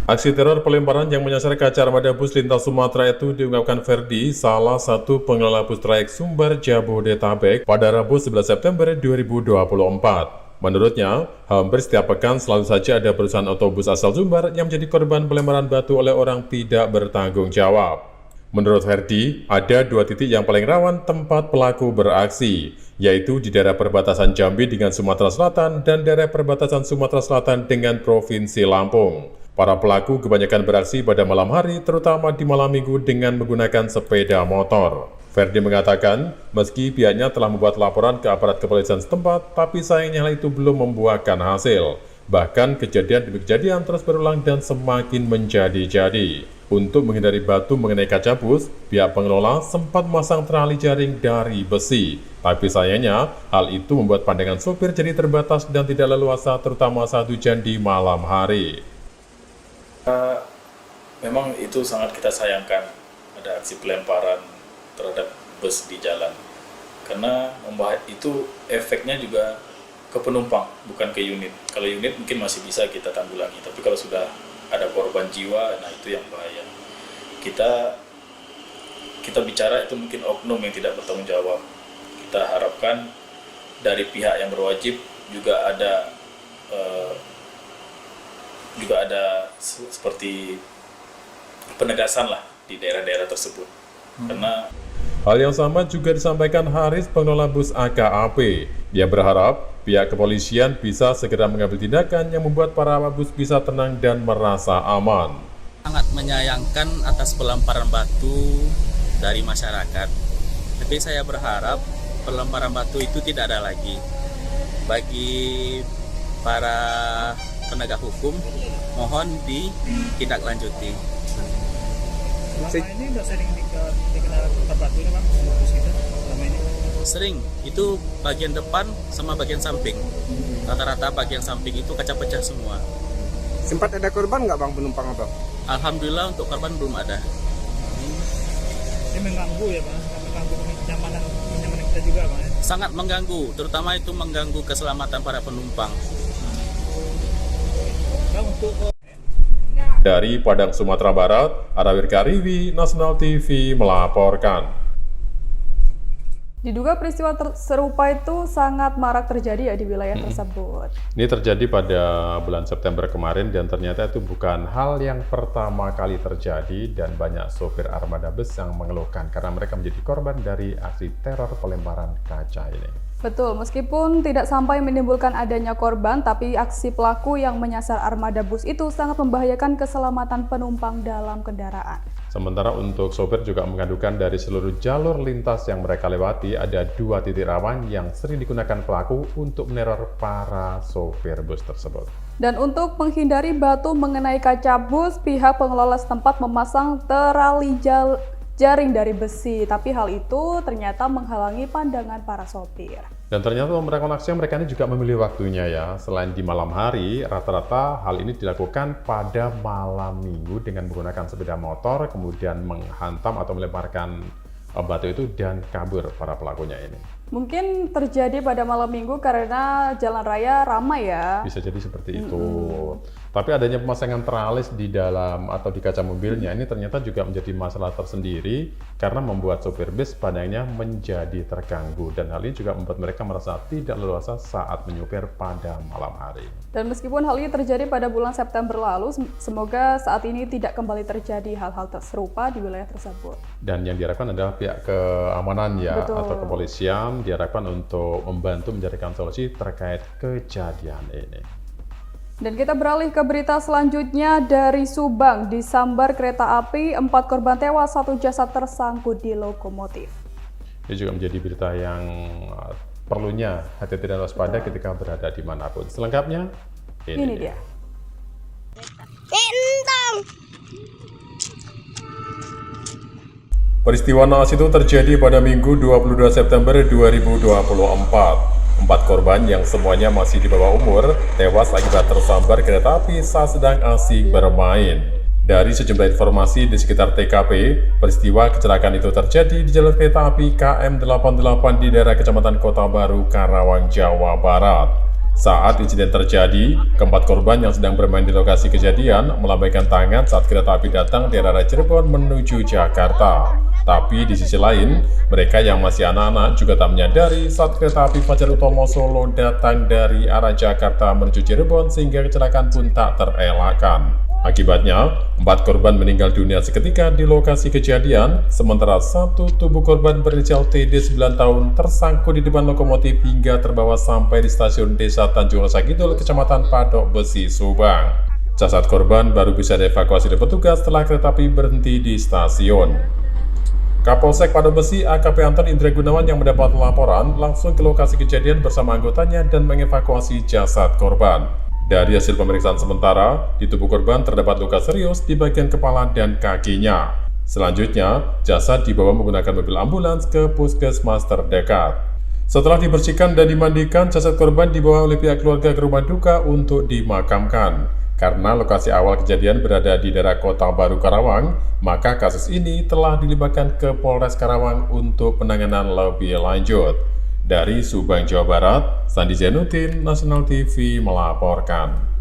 [SPEAKER 2] Aksi teror pelemparan yang menyasar kaca armada bus lintas Sumatera itu diungkapkan Ferdi, salah satu pengelola bus trayek Sumber Jabodetabek, pada Rabu 11 September 2024. Menurutnya, hampir setiap pekan selalu saja ada perusahaan otobus asal Sumber yang menjadi korban pelemparan batu oleh orang tidak bertanggung jawab. Menurut Ferdi, ada dua titik yang paling rawan tempat pelaku beraksi, yaitu di daerah perbatasan Jambi dengan Sumatera Selatan dan daerah perbatasan Sumatera Selatan dengan Provinsi Lampung. Para pelaku kebanyakan beraksi pada malam hari, terutama di malam minggu dengan menggunakan sepeda motor. Ferdi mengatakan, meski pihaknya telah membuat laporan ke aparat kepolisian setempat, tapi sayangnya hal itu belum membuahkan hasil. Bahkan kejadian demi kejadian terus berulang dan semakin menjadi-jadi. Untuk menghindari batu mengenai kaca bus, pihak pengelola sempat memasang tali jaring dari besi. Tapi sayangnya, hal itu membuat pandangan sopir jadi terbatas dan tidak leluasa, terutama saat hujan di malam hari.
[SPEAKER 14] Memang itu sangat kita sayangkan ada aksi pelemparan terhadap bus di jalan, karena itu efeknya juga ke penumpang, bukan ke unit. Kalau unit mungkin masih bisa kita tanggulangi, tapi kalau sudah ada korban jiwa, nah itu yang bahaya. Kita bicara itu mungkin oknum yang tidak bertanggung jawab. Kita harapkan dari pihak yang berwajib juga ada seperti penegasan lah di daerah-daerah tersebut. Karena
[SPEAKER 2] hal yang sama juga disampaikan Haris, pengelola bus AKAP. Dia berharap pihak kepolisian bisa segera mengambil tindakan yang membuat para awak bus bisa tenang dan merasa aman.
[SPEAKER 15] Sangat menyayangkan atas pelemparan batu dari masyarakat. Tapi saya berharap pelemparan batu itu tidak ada lagi. Bagi para penegak hukum, mohon ditindaklanjuti.
[SPEAKER 16] Selama ini udah sering dikenal tempat batu ini Bang, bus kita selama ini?
[SPEAKER 15] Sering, itu bagian depan sama bagian samping. Rata-rata bagian samping itu kaca pecah semua.
[SPEAKER 5] Sempat ada korban nggak Bang, penumpang Abang?
[SPEAKER 15] Alhamdulillah untuk korban belum ada.
[SPEAKER 16] Ini mengganggu ya Bang, mengganggu kenyamanan kita juga Bang ya?
[SPEAKER 15] Sangat mengganggu, terutama itu mengganggu keselamatan para penumpang.
[SPEAKER 2] Dari Padang, Sumatera Barat, Arawir Kariwi, Nasional TV melaporkan.
[SPEAKER 1] Diduga peristiwa serupa itu sangat marak terjadi ya di wilayah tersebut.
[SPEAKER 2] Ini terjadi pada bulan September kemarin dan ternyata itu bukan hal yang pertama kali terjadi dan banyak sopir armada bus yang mengeluhkan karena mereka menjadi korban dari aksi teror pelemparan kaca ini.
[SPEAKER 1] Betul, meskipun tidak sampai menimbulkan adanya korban, tapi aksi pelaku yang menyasar armada bus itu sangat membahayakan keselamatan penumpang dalam kendaraan.
[SPEAKER 2] Sementara untuk sopir juga mengadukan dari seluruh jalur lintas yang mereka lewati ada 2 titik rawan yang sering digunakan pelaku untuk meneror para sopir bus tersebut.
[SPEAKER 1] Dan untuk menghindari batu mengenai kaca bus, pihak pengelola setempat memasang terali jaring dari besi, tapi hal itu ternyata menghalangi pandangan para sopir.
[SPEAKER 2] Dan ternyata mereka ini juga memilih waktunya ya. Selain di malam hari, rata-rata hal ini dilakukan pada malam minggu dengan menggunakan sepeda motor, kemudian menghantam atau melemparkan batu itu dan kabur para pelakunya ini.
[SPEAKER 1] Mungkin terjadi pada malam minggu karena jalan raya ramai ya.
[SPEAKER 2] Bisa jadi seperti itu. Tapi adanya pemasangan teralis di dalam atau di kaca mobilnya ini ternyata juga menjadi masalah tersendiri karena membuat sopir bus pandangnya menjadi terganggu dan hal ini juga membuat mereka merasa tidak leluasa saat menyupir pada malam hari.
[SPEAKER 1] Dan meskipun hal ini terjadi pada bulan September lalu, semoga saat ini tidak kembali terjadi hal-hal serupa di wilayah tersebut.
[SPEAKER 2] Dan yang diharapkan adalah pihak keamanan ya.
[SPEAKER 1] Betul.
[SPEAKER 2] Atau kepolisian diharapkan untuk membantu mencarikan solusi terkait kejadian ini.
[SPEAKER 1] Dan kita beralih ke berita selanjutnya dari Subang. Disambar kereta api, 4 korban tewas, 1 jasad tersangkut di lokomotif.
[SPEAKER 2] Ini juga menjadi berita yang perlunya hati-hati dan waspada ketika berada dimanapun. Selengkapnya, ini dia. Peristiwa naas itu terjadi pada Minggu 22 September 2024. 4 korban yang semuanya masih di bawah umur tewas akibat tersambar kereta api saat sedang asik bermain. Dari sejumlah informasi di sekitar TKP, peristiwa kecelakaan itu terjadi di jalur kereta api KM88 di daerah Kecamatan Kota Baru, Karawang, Jawa Barat. Saat insiden terjadi, keempat korban yang sedang bermain di lokasi kejadian melambaikan tangan saat kereta api datang dari arah Cirebon menuju Jakarta. Tapi di sisi lain, mereka yang masih anak-anak juga tak menyadari saat kereta api Fajar Utomo Solo datang dari arah Jakarta menuju Cirebon sehingga kecelakaan pun tak terelakkan. Akibatnya, 4 korban meninggal dunia seketika di lokasi kejadian, sementara 1 tubuh korban berinisial TD 9 tahun tersangkut di depan lokomotif hingga terbawa sampai di stasiun Desa Tanjung Rasa Kidul, Kecamatan Padok Besi, Subang. Jasad korban baru bisa dievakuasi oleh petugas setelah kereta api berhenti di stasiun. Kapolsek Padok Besi AKP Anton Indra Gunawan yang mendapat laporan langsung ke lokasi kejadian bersama anggotanya dan mengevakuasi jasad korban. Dari hasil pemeriksaan sementara, di tubuh korban terdapat luka serius di bagian kepala dan kakinya. Selanjutnya, jasad dibawa menggunakan mobil ambulans ke puskesmas terdekat. Setelah dibersihkan dan dimandikan, jasad korban dibawa oleh pihak keluarga ke rumah duka untuk dimakamkan. Karena lokasi awal kejadian berada di daerah Kota Baru, Karawang, maka kasus ini telah dilibatkan ke Polres Karawang untuk penanganan lebih lanjut. Dari Subang, Jawa Barat, Sandi Zainuddin, Nasional TV melaporkan.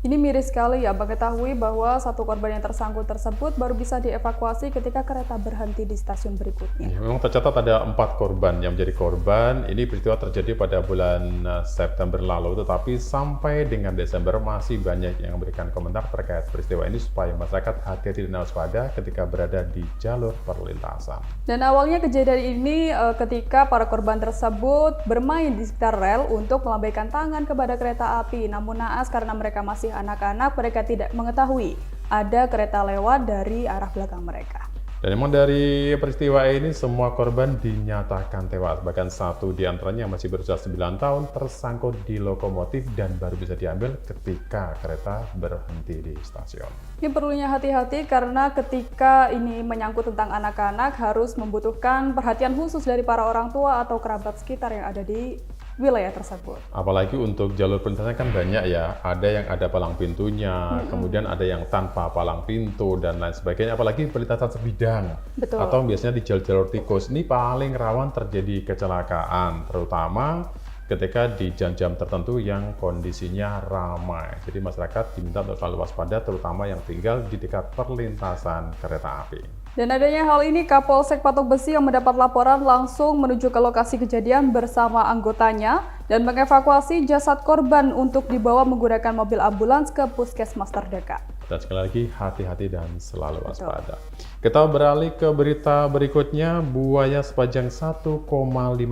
[SPEAKER 1] Ini miris sekali ya, mengetahui bahwa 1 korban yang tersangkut tersebut baru bisa dievakuasi ketika kereta berhenti di stasiun berikutnya.
[SPEAKER 2] Memang tercatat ada 4 korban yang menjadi korban. Ini peristiwa terjadi pada bulan September lalu, tetapi sampai dengan Desember masih banyak yang memberikan komentar terkait peristiwa ini supaya masyarakat hati-hati dan waspada ketika berada di jalur perlintasan.
[SPEAKER 1] Dan awalnya kejadian ini ketika para korban tersebut bermain di sekitar rel untuk melambaikan tangan kepada kereta api. Namun naas karena mereka masih anak-anak, mereka tidak mengetahui ada kereta lewat dari arah belakang mereka.
[SPEAKER 2] Dan memang dari peristiwa ini semua korban dinyatakan tewas. Bahkan 1 di antaranya yang masih berusia 9 tahun tersangkut di lokomotif dan baru bisa diambil ketika kereta berhenti di stasiun.
[SPEAKER 1] Ini perlunya hati-hati karena ketika ini menyangkut tentang anak-anak harus membutuhkan perhatian khusus dari para orang tua atau kerabat sekitar yang ada di wilayah tersebut.
[SPEAKER 2] Apalagi untuk jalur perlintasan kan banyak ya, ada yang ada palang pintunya, kemudian ada yang tanpa palang pintu dan lain sebagainya, apalagi perlintasan sebidang.
[SPEAKER 1] Betul.
[SPEAKER 2] Atau biasanya di jalur tikus ini paling rawan terjadi kecelakaan, terutama ketika di jam-jam tertentu yang kondisinya ramai. Jadi masyarakat diminta untuk selalu waspada, terutama yang tinggal di dekat perlintasan kereta api.
[SPEAKER 1] Dan adanya hal ini, Kapolsek Patok Besi yang mendapat laporan langsung menuju ke lokasi kejadian bersama anggotanya dan mengevakuasi jasad korban untuk dibawa menggunakan mobil ambulans ke puskesmas terdekat.
[SPEAKER 2] Dan sekali lagi, hati-hati dan selalu waspada. Kita beralih ke berita berikutnya. Buaya sepanjang 1,5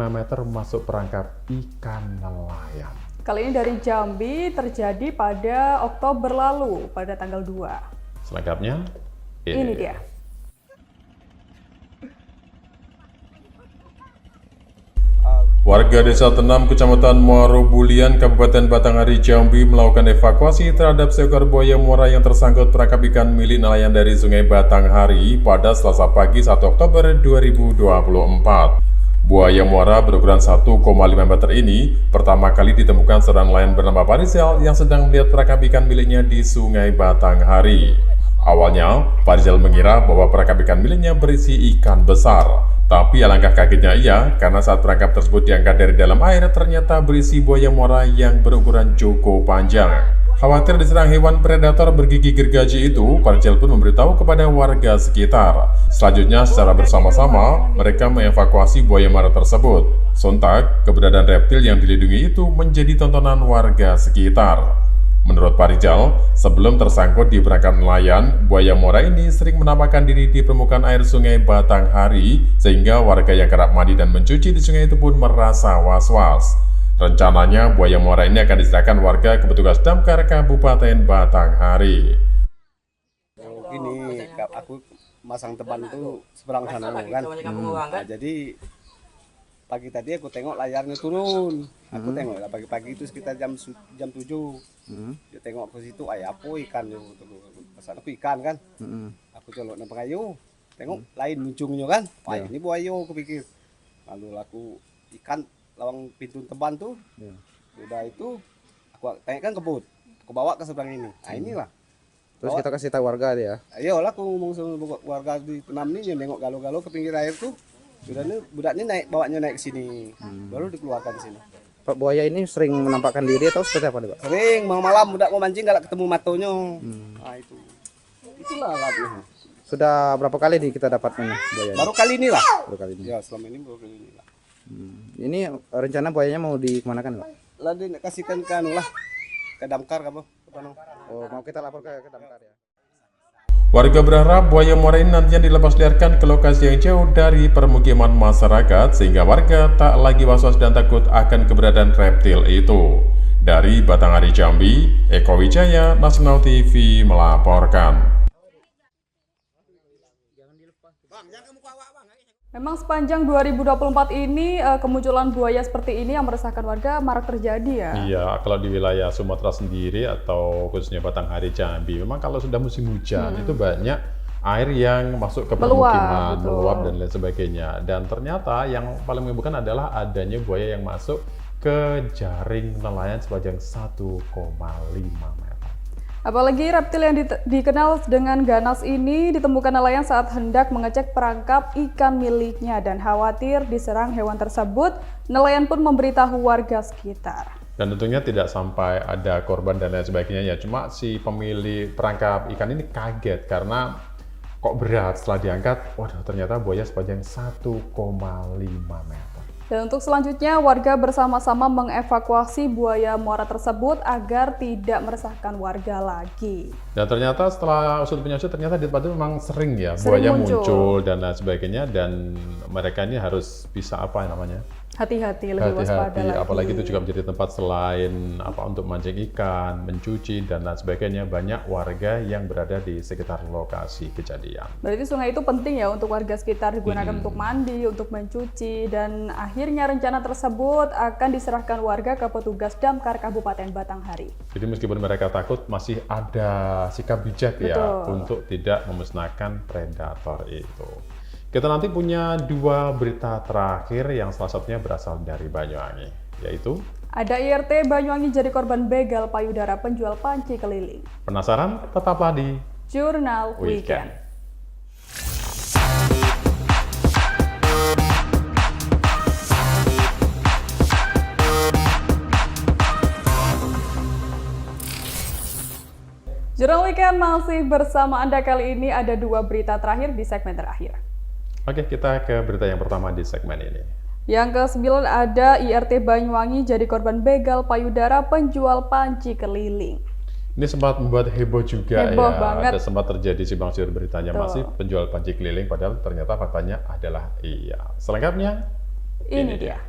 [SPEAKER 2] meter masuk perangkap ikan nelayan.
[SPEAKER 1] Kali ini dari Jambi, terjadi pada Oktober lalu, pada tanggal 2.
[SPEAKER 2] Selengkapnya,
[SPEAKER 1] Ini dia.
[SPEAKER 2] Warga Desa Tenam, Kecamatan Muaro Bulian, Kabupaten Batanghari, Jambi melakukan evakuasi terhadap seekor buaya muara yang tersangkut perangkap ikan milik nelayan dari Sungai Batanghari pada Selasa pagi 1 Oktober 2024. Buaya muara berukuran 1,5 meter ini pertama kali ditemukan seorang nelayan bernama Farizal yang sedang melihat perangkap ikan miliknya di Sungai Batanghari. Awalnya, Farizal mengira bahwa perangkap ikan miliknya berisi ikan besar. Tapi alangkah kagetnya ia karena saat perangkap tersebut diangkat dari dalam air ternyata berisi buaya muara yang berukuran cukup panjang. Khawatir diserang hewan predator bergigi gergaji itu, Farizal pun memberitahu kepada warga sekitar. Selanjutnya secara bersama-sama mereka mengevakuasi buaya muara tersebut. Sontak, keberadaan reptil yang dilindungi itu menjadi tontonan warga sekitar. Menurut Farizal, sebelum tersangkut di perangkap nelayan, buaya muara ini sering menampakkan diri di permukaan air Sungai Batanghari, sehingga warga yang kerap mandi dan mencuci di sungai itu pun merasa was-was. Rencananya, buaya muara ini akan diserahkan warga ke petugas damkar Kabupaten Batanghari.
[SPEAKER 4] Gini, aku masang teban itu seberang sana kan. Nah, jadi pagi tadi aku tengok layarnya turun. Aku tengok lah pagi-pagi itu sekitar jam 7. Dia tengok ke situ, apa ikan itu? Pesan aku ikan kan. Aku colok nang pengayu. Tengok lain muncungnya kan. Wah, ini buaya aku pikir. Lalu aku ikan lawang pintu teban tuh. Udah itu aku tengok kan kebut. Aku bawa ke seberang ini. Nah, inilah.
[SPEAKER 5] Terus kita kasih tahu warga dia.
[SPEAKER 4] Ayolah aku ngomong sama warga di Tenam nih yang nengok galo-galo ke pinggir air tuh. Sudah nih budaknya bawanya naik ke sini. Baru dikeluarkan di sini.
[SPEAKER 5] Pak, buaya ini sering menampakkan diri atau seperti apa nih, Pak?
[SPEAKER 4] Sering, malam budak mau mancing kalau ketemu matonya. Nah, itulah alatnya.
[SPEAKER 5] Sudah berapa kali kita dapat buaya?
[SPEAKER 4] Baru kali ini lah.
[SPEAKER 5] Baru kali ini.
[SPEAKER 4] Ya, selama ini baru kali ini lah.
[SPEAKER 5] Ini rencana buayanya mau dikemanakan, Pak?
[SPEAKER 4] Lalu kasihkan ke anu lah, ke damkar apa?
[SPEAKER 5] Oh, mau kita lapor ke damkar ya.
[SPEAKER 2] Warga berharap buaya muara ini nantinya dilepas liarkan ke lokasi yang jauh dari permukiman masyarakat sehingga warga tak lagi was-was dan takut akan keberadaan reptil itu. Dari Batanghari, Jambi, Eko Wijaya, Nasional TV melaporkan.
[SPEAKER 1] Memang sepanjang 2024 ini kemunculan buaya seperti ini yang meresahkan warga marak terjadi ya.
[SPEAKER 2] Iya, kalau di wilayah Sumatera sendiri atau khususnya Batanghari, Jambi, memang kalau sudah musim hujan itu banyak air yang masuk ke permukiman, meluap dan lain sebagainya. Dan ternyata yang paling menyebabkan adalah adanya buaya yang masuk ke jaring nelayan sepanjang 1,5 meter.
[SPEAKER 1] Apalagi reptil yang dikenal dengan ganas ini ditemukan nelayan saat hendak mengecek perangkap ikan miliknya dan khawatir diserang hewan tersebut, nelayan pun memberitahu warga sekitar.
[SPEAKER 2] Dan tentunya tidak sampai ada korban dan lain sebagainya ya, cuma si pemilik perangkap ikan ini kaget karena kok berat setelah diangkat, waduh ternyata buaya sepanjang 1,5 meter.
[SPEAKER 1] Dan untuk selanjutnya, warga bersama-sama mengevakuasi buaya muara tersebut agar tidak meresahkan warga lagi.
[SPEAKER 2] Dan ternyata setelah usut punya usut, ternyata di tempat itu memang sering ya buaya muncul dan lain sebagainya, dan mereka ini harus bisa apa namanya?
[SPEAKER 1] Hati-hati, lebih waspada lagi.
[SPEAKER 2] Apalagi itu juga menjadi tempat selain untuk mancing ikan, mencuci dan lain sebagainya, banyak warga yang berada di sekitar lokasi kejadian.
[SPEAKER 1] Berarti sungai itu penting ya untuk warga sekitar, digunakan untuk mandi, untuk mencuci, dan akhirnya rencana tersebut akan diserahkan warga ke petugas damkar Kabupaten Batanghari.
[SPEAKER 2] Jadi meskipun mereka takut, masih ada sikap bijak ya untuk tidak memusnahkan predator itu. Kita nanti punya 2 berita terakhir yang salah satunya berasal dari Banyuwangi, yaitu
[SPEAKER 1] ada IRT Banyuwangi jadi korban begal payudara penjual panci keliling.
[SPEAKER 2] Penasaran? Tetaplah di
[SPEAKER 1] Jurnal Weekend. Jurnal Weekend masih bersama Anda. Kali ini ada 2 berita terakhir di segmen terakhir.
[SPEAKER 2] Oke, kita ke berita yang pertama di segmen ini.
[SPEAKER 1] Yang ke-9 ada IRT Banyuwangi jadi korban begal payudara penjual panci keliling.
[SPEAKER 2] Ini sempat membuat heboh juga
[SPEAKER 1] heboh
[SPEAKER 2] ya.
[SPEAKER 1] banget.
[SPEAKER 2] Ada sempat terjadi simpang siur beritanya
[SPEAKER 1] Tuh.
[SPEAKER 2] masih penjual panci keliling, padahal ternyata faktanya adalah iya. Selengkapnya
[SPEAKER 1] ini dia.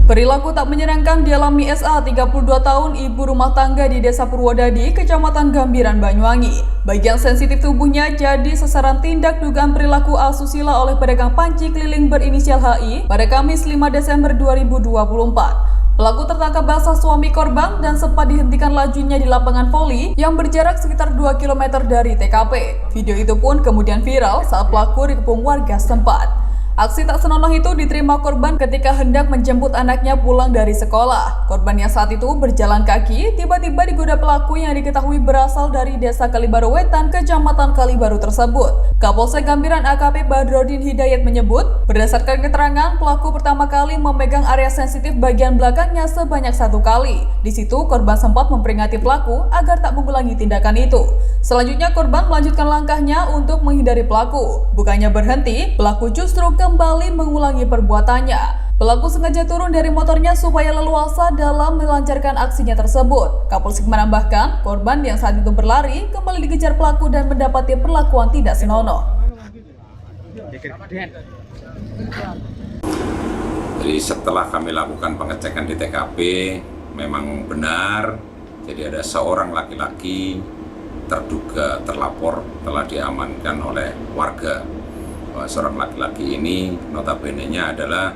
[SPEAKER 1] Perilaku tak menyenangkan dialami SA, 32 tahun, ibu rumah tangga di Desa Purwodadi, Kecamatan Gambiran, Banyuwangi. Bagian sensitif tubuhnya jadi sasaran tindak dugaan perilaku asusila oleh pedagang panci keliling berinisial HI pada Kamis 5 Desember 2024. Pelaku tertangkap basah suami korban dan sempat dihentikan lajunya di lapangan voli yang berjarak sekitar 2 km dari TKP. Video itu pun kemudian viral saat pelaku dikepung warga setempat. Aksi tak senonoh itu diterima korban ketika hendak menjemput anaknya pulang dari sekolah. Korban yang saat itu berjalan kaki tiba-tiba digoda pelaku yang diketahui berasal dari Desa Kalibaru Wetan, Kecamatan Kalibaru tersebut. Kapolsek Gambiran AKP Badrodin Hidayat menyebut, berdasarkan keterangan pelaku pertama kali memegang area sensitif bagian belakangnya sebanyak 1 kali. Di situ korban sempat memperingati pelaku agar tak mengulangi tindakan itu. Selanjutnya korban melanjutkan langkahnya untuk menghindari pelaku. Bukannya berhenti, pelaku justru kembali mengulangi perbuatannya. Pelaku sengaja turun dari motornya supaya leluasa dalam melancarkan aksinya tersebut. Kapolsek menambahkan, korban yang saat itu berlari kembali dikejar pelaku dan mendapati perlakuan tidak senonoh.
[SPEAKER 7] Jadi setelah kami lakukan pengecekan di TKP, memang benar, jadi ada seorang laki-laki terduga terlapor telah diamankan oleh warga. Seorang laki-laki ini notabene-nya adalah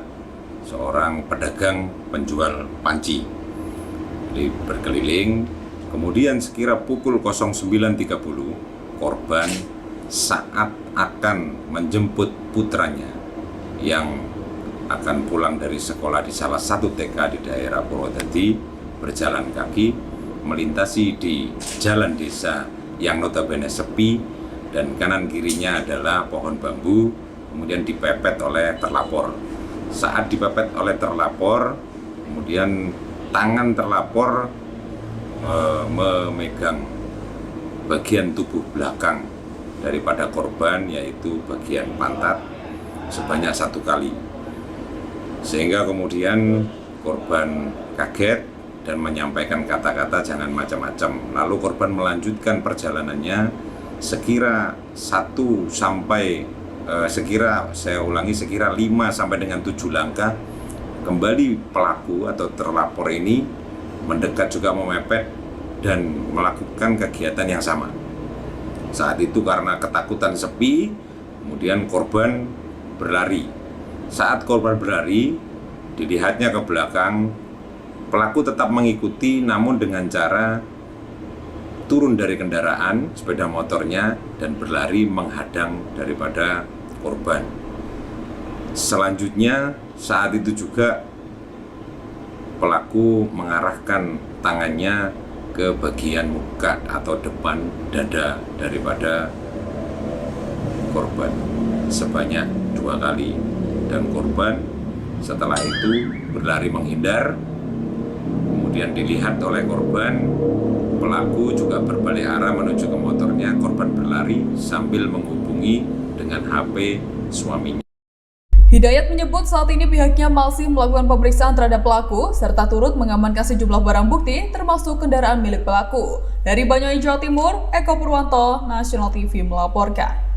[SPEAKER 7] seorang pedagang penjual panci. Jadi berkeliling, kemudian sekira pukul 09.30 korban saat akan menjemput putranya yang akan pulang dari sekolah di salah satu TK di daerah Purwodadi berjalan kaki melintasi di jalan desa yang notabene sepi dan kanan kirinya adalah pohon bambu, kemudian dipepet oleh terlapor. Saat dipepet oleh terlapor, kemudian tangan terlapor memegang bagian tubuh belakang daripada korban, yaitu bagian pantat sebanyak 1 kali. Sehingga kemudian korban kaget dan menyampaikan kata-kata jangan macam-macam. Lalu korban melanjutkan perjalanannya sekira 5 sampai dengan 7 langkah. Kembali pelaku atau terlapor ini mendekat juga memepet dan melakukan kegiatan yang sama. Saat itu karena ketakutan sepi, kemudian korban berlari. Saat korban berlari, dilihatnya ke belakang, pelaku tetap mengikuti namun dengan cara turun dari kendaraan sepeda motornya dan berlari menghadang daripada korban. Selanjutnya saat itu juga pelaku mengarahkan tangannya ke bagian muka atau depan dada daripada korban sebanyak 2 kali, dan korban setelah itu berlari menghindar. Kemudian dilihat oleh korban, pelaku juga berbalik arah menuju ke motornya. Korban berlari sambil menghubungi dengan HP suaminya.
[SPEAKER 1] Hidayat menyebut saat ini pihaknya masih melakukan pemeriksaan terhadap pelaku serta turut mengamankan sejumlah barang bukti termasuk kendaraan milik pelaku. Dari Banyuwangi, Jawa Timur, Eko Purwanto, National TV melaporkan.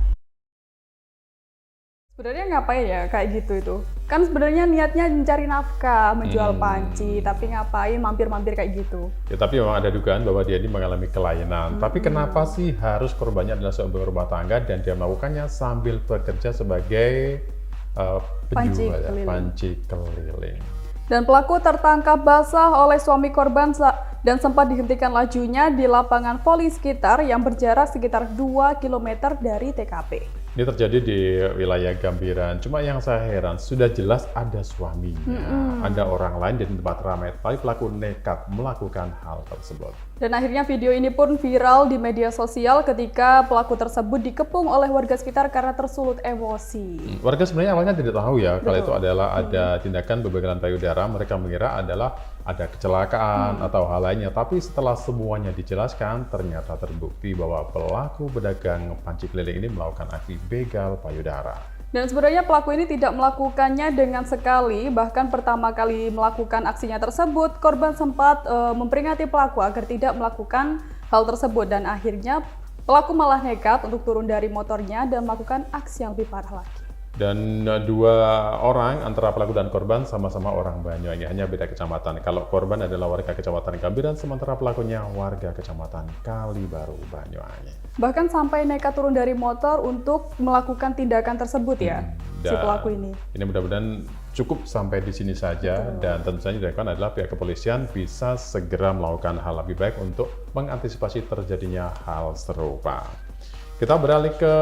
[SPEAKER 1] Sebenarnya ngapain ya kayak gitu itu? Kan sebenarnya niatnya mencari nafkah, menjual panci, tapi ngapain mampir-mampir kayak gitu?
[SPEAKER 2] Ya, tapi memang ada dugaan bahwa dia ini mengalami kelainan. Tapi kenapa sih harus korbannya adalah seorang rumah tangga dan dia melakukannya sambil bekerja sebagai penjual panci keliling?
[SPEAKER 1] Dan pelaku tertangkap basah oleh suami korban dan sempat dihentikan lajunya di lapangan voli sekitar yang berjarak sekitar 2 km dari TKP.
[SPEAKER 2] Ini terjadi di wilayah Gambiran. Cuma yang saya heran, sudah jelas ada suaminya, ada orang lain di tempat ramai, tapi pelaku nekat melakukan hal tersebut.
[SPEAKER 1] Dan akhirnya video ini pun viral di media sosial ketika pelaku tersebut dikepung oleh warga sekitar karena tersulut emosi.
[SPEAKER 2] Warga sebenarnya awalnya tidak tahu ya kalau itu adalah ada tindakan pembegalan payudara. Mereka mengira adalah ada kecelakaan atau hal lainnya. Tapi setelah semuanya dijelaskan, ternyata terbukti bahwa pelaku pedagang panci keliling ini melakukan aksi begal payudara.
[SPEAKER 1] Dan sebenarnya pelaku ini tidak melakukannya dengan sekali, bahkan pertama kali melakukan aksinya tersebut, korban sempat memperingati pelaku agar tidak melakukan hal tersebut. Dan akhirnya pelaku malah nekat untuk turun dari motornya dan melakukan aksi yang lebih parah lagi.
[SPEAKER 2] Dan dua orang antara pelaku dan korban sama-sama orang Banyuwangi, hanya beda kecamatan. Kalau korban adalah warga kecamatan Gambiran, sementara pelakunya warga kecamatan Kalibaru, Banyuwangi.
[SPEAKER 1] Bahkan sampai nekat turun dari motor untuk melakukan tindakan tersebut ya, si pelaku ini.
[SPEAKER 2] Ini mudah-mudahan cukup sampai di sini saja, dan tentu saja dilakukan adalah pihak kepolisian bisa segera melakukan hal lebih baik untuk mengantisipasi terjadinya hal serupa. Kita beralih ke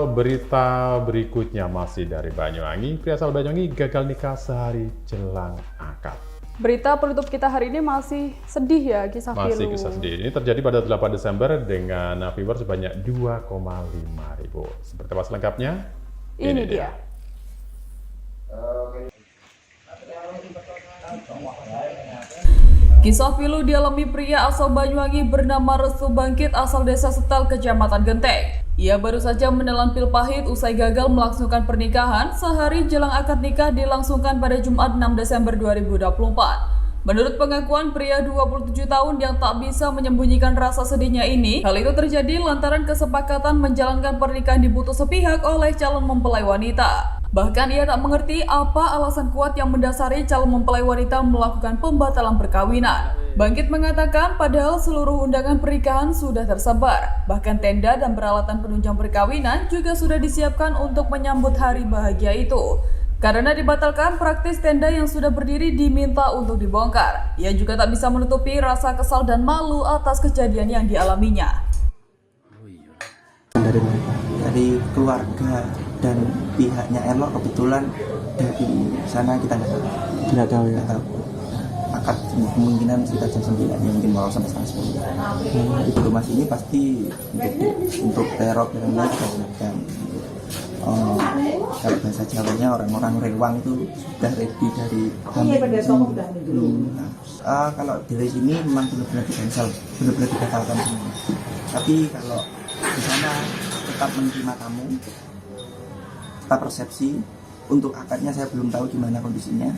[SPEAKER 2] berita berikutnya masih dari Banyuwangi. Pria asal Banyuwangi gagal nikah sehari jelang akad.
[SPEAKER 1] Berita penutup kita hari ini masih sedih ya, kisah pilu.
[SPEAKER 2] Masih kisah sedih. Ini terjadi pada 8 Desember dengan viewers sebanyak 2,5 ribu. Seperti apa selengkapnya?
[SPEAKER 1] Ini dia. Kisah pilu dialami pria asal Banyuwangi bernama Restu Bangkit asal desa Setel, Kecamatan Genteng. Ia baru saja menelan pil pahit usai gagal melangsungkan pernikahan sehari jelang akad nikah dilangsungkan pada Jumat 6 Desember 2024. Menurut pengakuan pria 27 tahun yang tak bisa menyembunyikan rasa sedihnya ini, hal itu terjadi lantaran kesepakatan menjalankan pernikahan diputus sepihak oleh calon mempelai wanita. Bahkan ia tak mengerti apa alasan kuat yang mendasari calon mempelai wanita melakukan pembatalan perkawinan. Bangkit mengatakan padahal seluruh undangan pernikahan sudah tersebar. Bahkan tenda dan peralatan penunjang perkawinan juga sudah disiapkan untuk menyambut hari bahagia itu. Karena dibatalkan, praktis tenda yang sudah berdiri diminta untuk dibongkar. Ia juga tak bisa menutupi rasa kesal dan malu atas kejadian yang dialaminya.
[SPEAKER 17] Dari keluarga dan pihaknya Elok kebetulan dari sana kita nggak tahu ya. Akad kemungkinan sekitar jam 9 ya, mungkin mau sampai setengah 10. Itu rumah sini pasti untuk teror dan lain kita siapkan. Kalau bahasa Jawanya orang-orang rewang itu sudah ready dari kalau dari sini memang benar-benar di-cancel, benar-benar dibatalkan semua. Tapi kalau di sana tetap menerima tamu, tetap resepsi. Untuk akadnya saya belum tahu gimana kondisinya.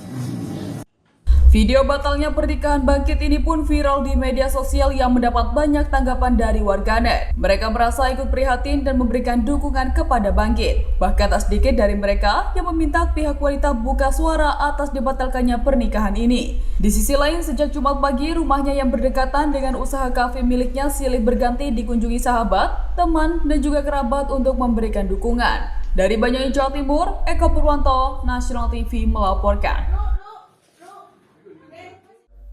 [SPEAKER 1] Video batalnya pernikahan Bangkit ini pun viral di media sosial yang mendapat banyak tanggapan dari warganet. Mereka merasa ikut prihatin dan memberikan dukungan kepada Bangkit. Bahkan tak sedikit dari mereka yang meminta pihak wanita buka suara atas dibatalkannya pernikahan ini. Di sisi lain, sejak Jumat pagi, rumahnya yang berdekatan dengan usaha kafe miliknya silih berganti dikunjungi sahabat, teman, dan juga kerabat untuk memberikan dukungan. Dari Banyuwangi, Jawa Timur, Eko Purwanto, National TV melaporkan.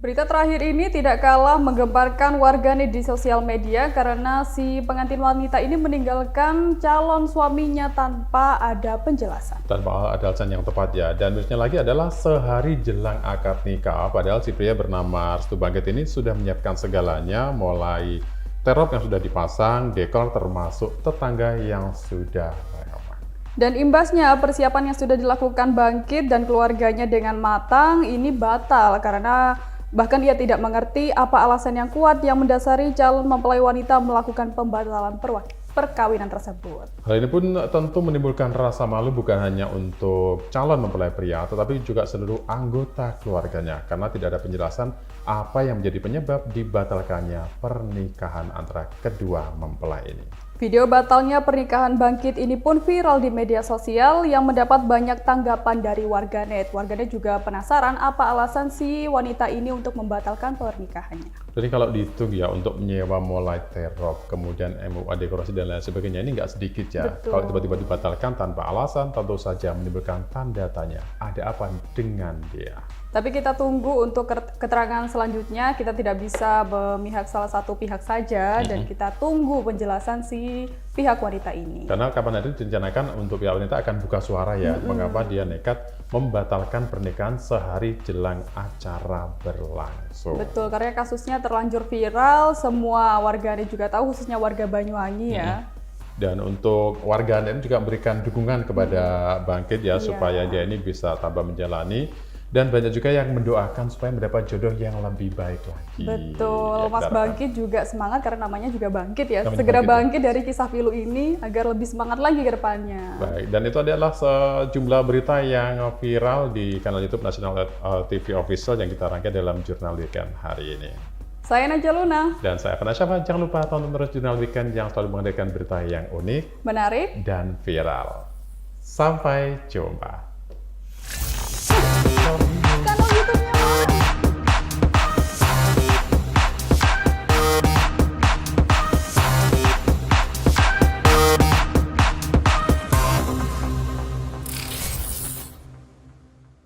[SPEAKER 1] Berita terakhir ini tidak kalah menggemparkan warganet di sosial media karena si pengantin wanita ini meninggalkan calon suaminya tanpa ada penjelasan.
[SPEAKER 2] Tanpa ada alasan yang tepat ya. Dan mirisnya lagi adalah sehari jelang akad nikah. Padahal si pria bernama Restu Bangkit ini sudah menyiapkan segalanya, mulai terop yang sudah dipasang, dekor termasuk tetangga yang sudah ramai.
[SPEAKER 1] Dan imbasnya persiapan yang sudah dilakukan Bangkit dan keluarganya dengan matang ini batal karena bahkan ia tidak mengerti apa alasan yang kuat yang mendasari calon mempelai wanita melakukan pembatalan perkawinan tersebut.
[SPEAKER 2] Hal ini pun tentu menimbulkan rasa malu bukan hanya untuk calon mempelai pria, tetapi juga seluruh anggota keluarganya karena tidak ada penjelasan apa yang menjadi penyebab dibatalkannya pernikahan antara kedua mempelai ini.
[SPEAKER 1] Video batalnya pernikahan Bangkit ini pun viral di media sosial yang mendapat banyak tanggapan dari warganet. Warganet juga penasaran apa alasan si wanita ini untuk membatalkan pernikahannya.
[SPEAKER 2] Jadi kalau dihitung ya untuk menyewa mulai terop, kemudian MUA dekorasi dan lain sebagainya ini nggak sedikit ya.
[SPEAKER 1] Betul.
[SPEAKER 2] Kalau tiba-tiba dibatalkan tanpa alasan tentu saja menimbulkan tanda tanya. Ada apa dengan dia?
[SPEAKER 1] Tapi kita tunggu untuk keterangan selanjutnya. Kita tidak bisa memihak salah satu pihak saja dan kita tunggu penjelasan si pihak wanita ini.
[SPEAKER 2] Karena kapan nanti direncanakan untuk pihak wanita akan buka suara ya, mengapa dia nekat membatalkan pernikahan sehari jelang acara berlangsung.
[SPEAKER 1] Betul, karena kasusnya terlanjur viral, semua warganet juga tahu, khususnya warga Banyuwangi ya.
[SPEAKER 2] Dan untuk warganet juga memberikan dukungan kepada Bangkit ya, supaya dia ini bisa tambah menjalani. Dan banyak juga yang mendoakan supaya mendapat jodoh yang lebih baik lagi.
[SPEAKER 1] Betul,
[SPEAKER 2] Ya,
[SPEAKER 1] Mas Bangkit juga semangat karena namanya juga Bangkit ya.
[SPEAKER 2] Namanya
[SPEAKER 1] Segera
[SPEAKER 2] Bangkit,
[SPEAKER 1] bangkit dari kisah pilu ini agar lebih semangat lagi ke depannya.
[SPEAKER 2] Baik, dan itu adalah sejumlah berita yang viral di kanal YouTube Nasional TV Official yang kita rangkai dalam Jurnal Weekend hari ini.
[SPEAKER 1] Saya Najwa Luna.
[SPEAKER 2] Dan saya Afan Asyafa. Jangan lupa tonton terus Jurnal Weekend yang selalu menghadirkan berita yang unik,
[SPEAKER 1] menarik,
[SPEAKER 2] dan viral. Sampai jumpa.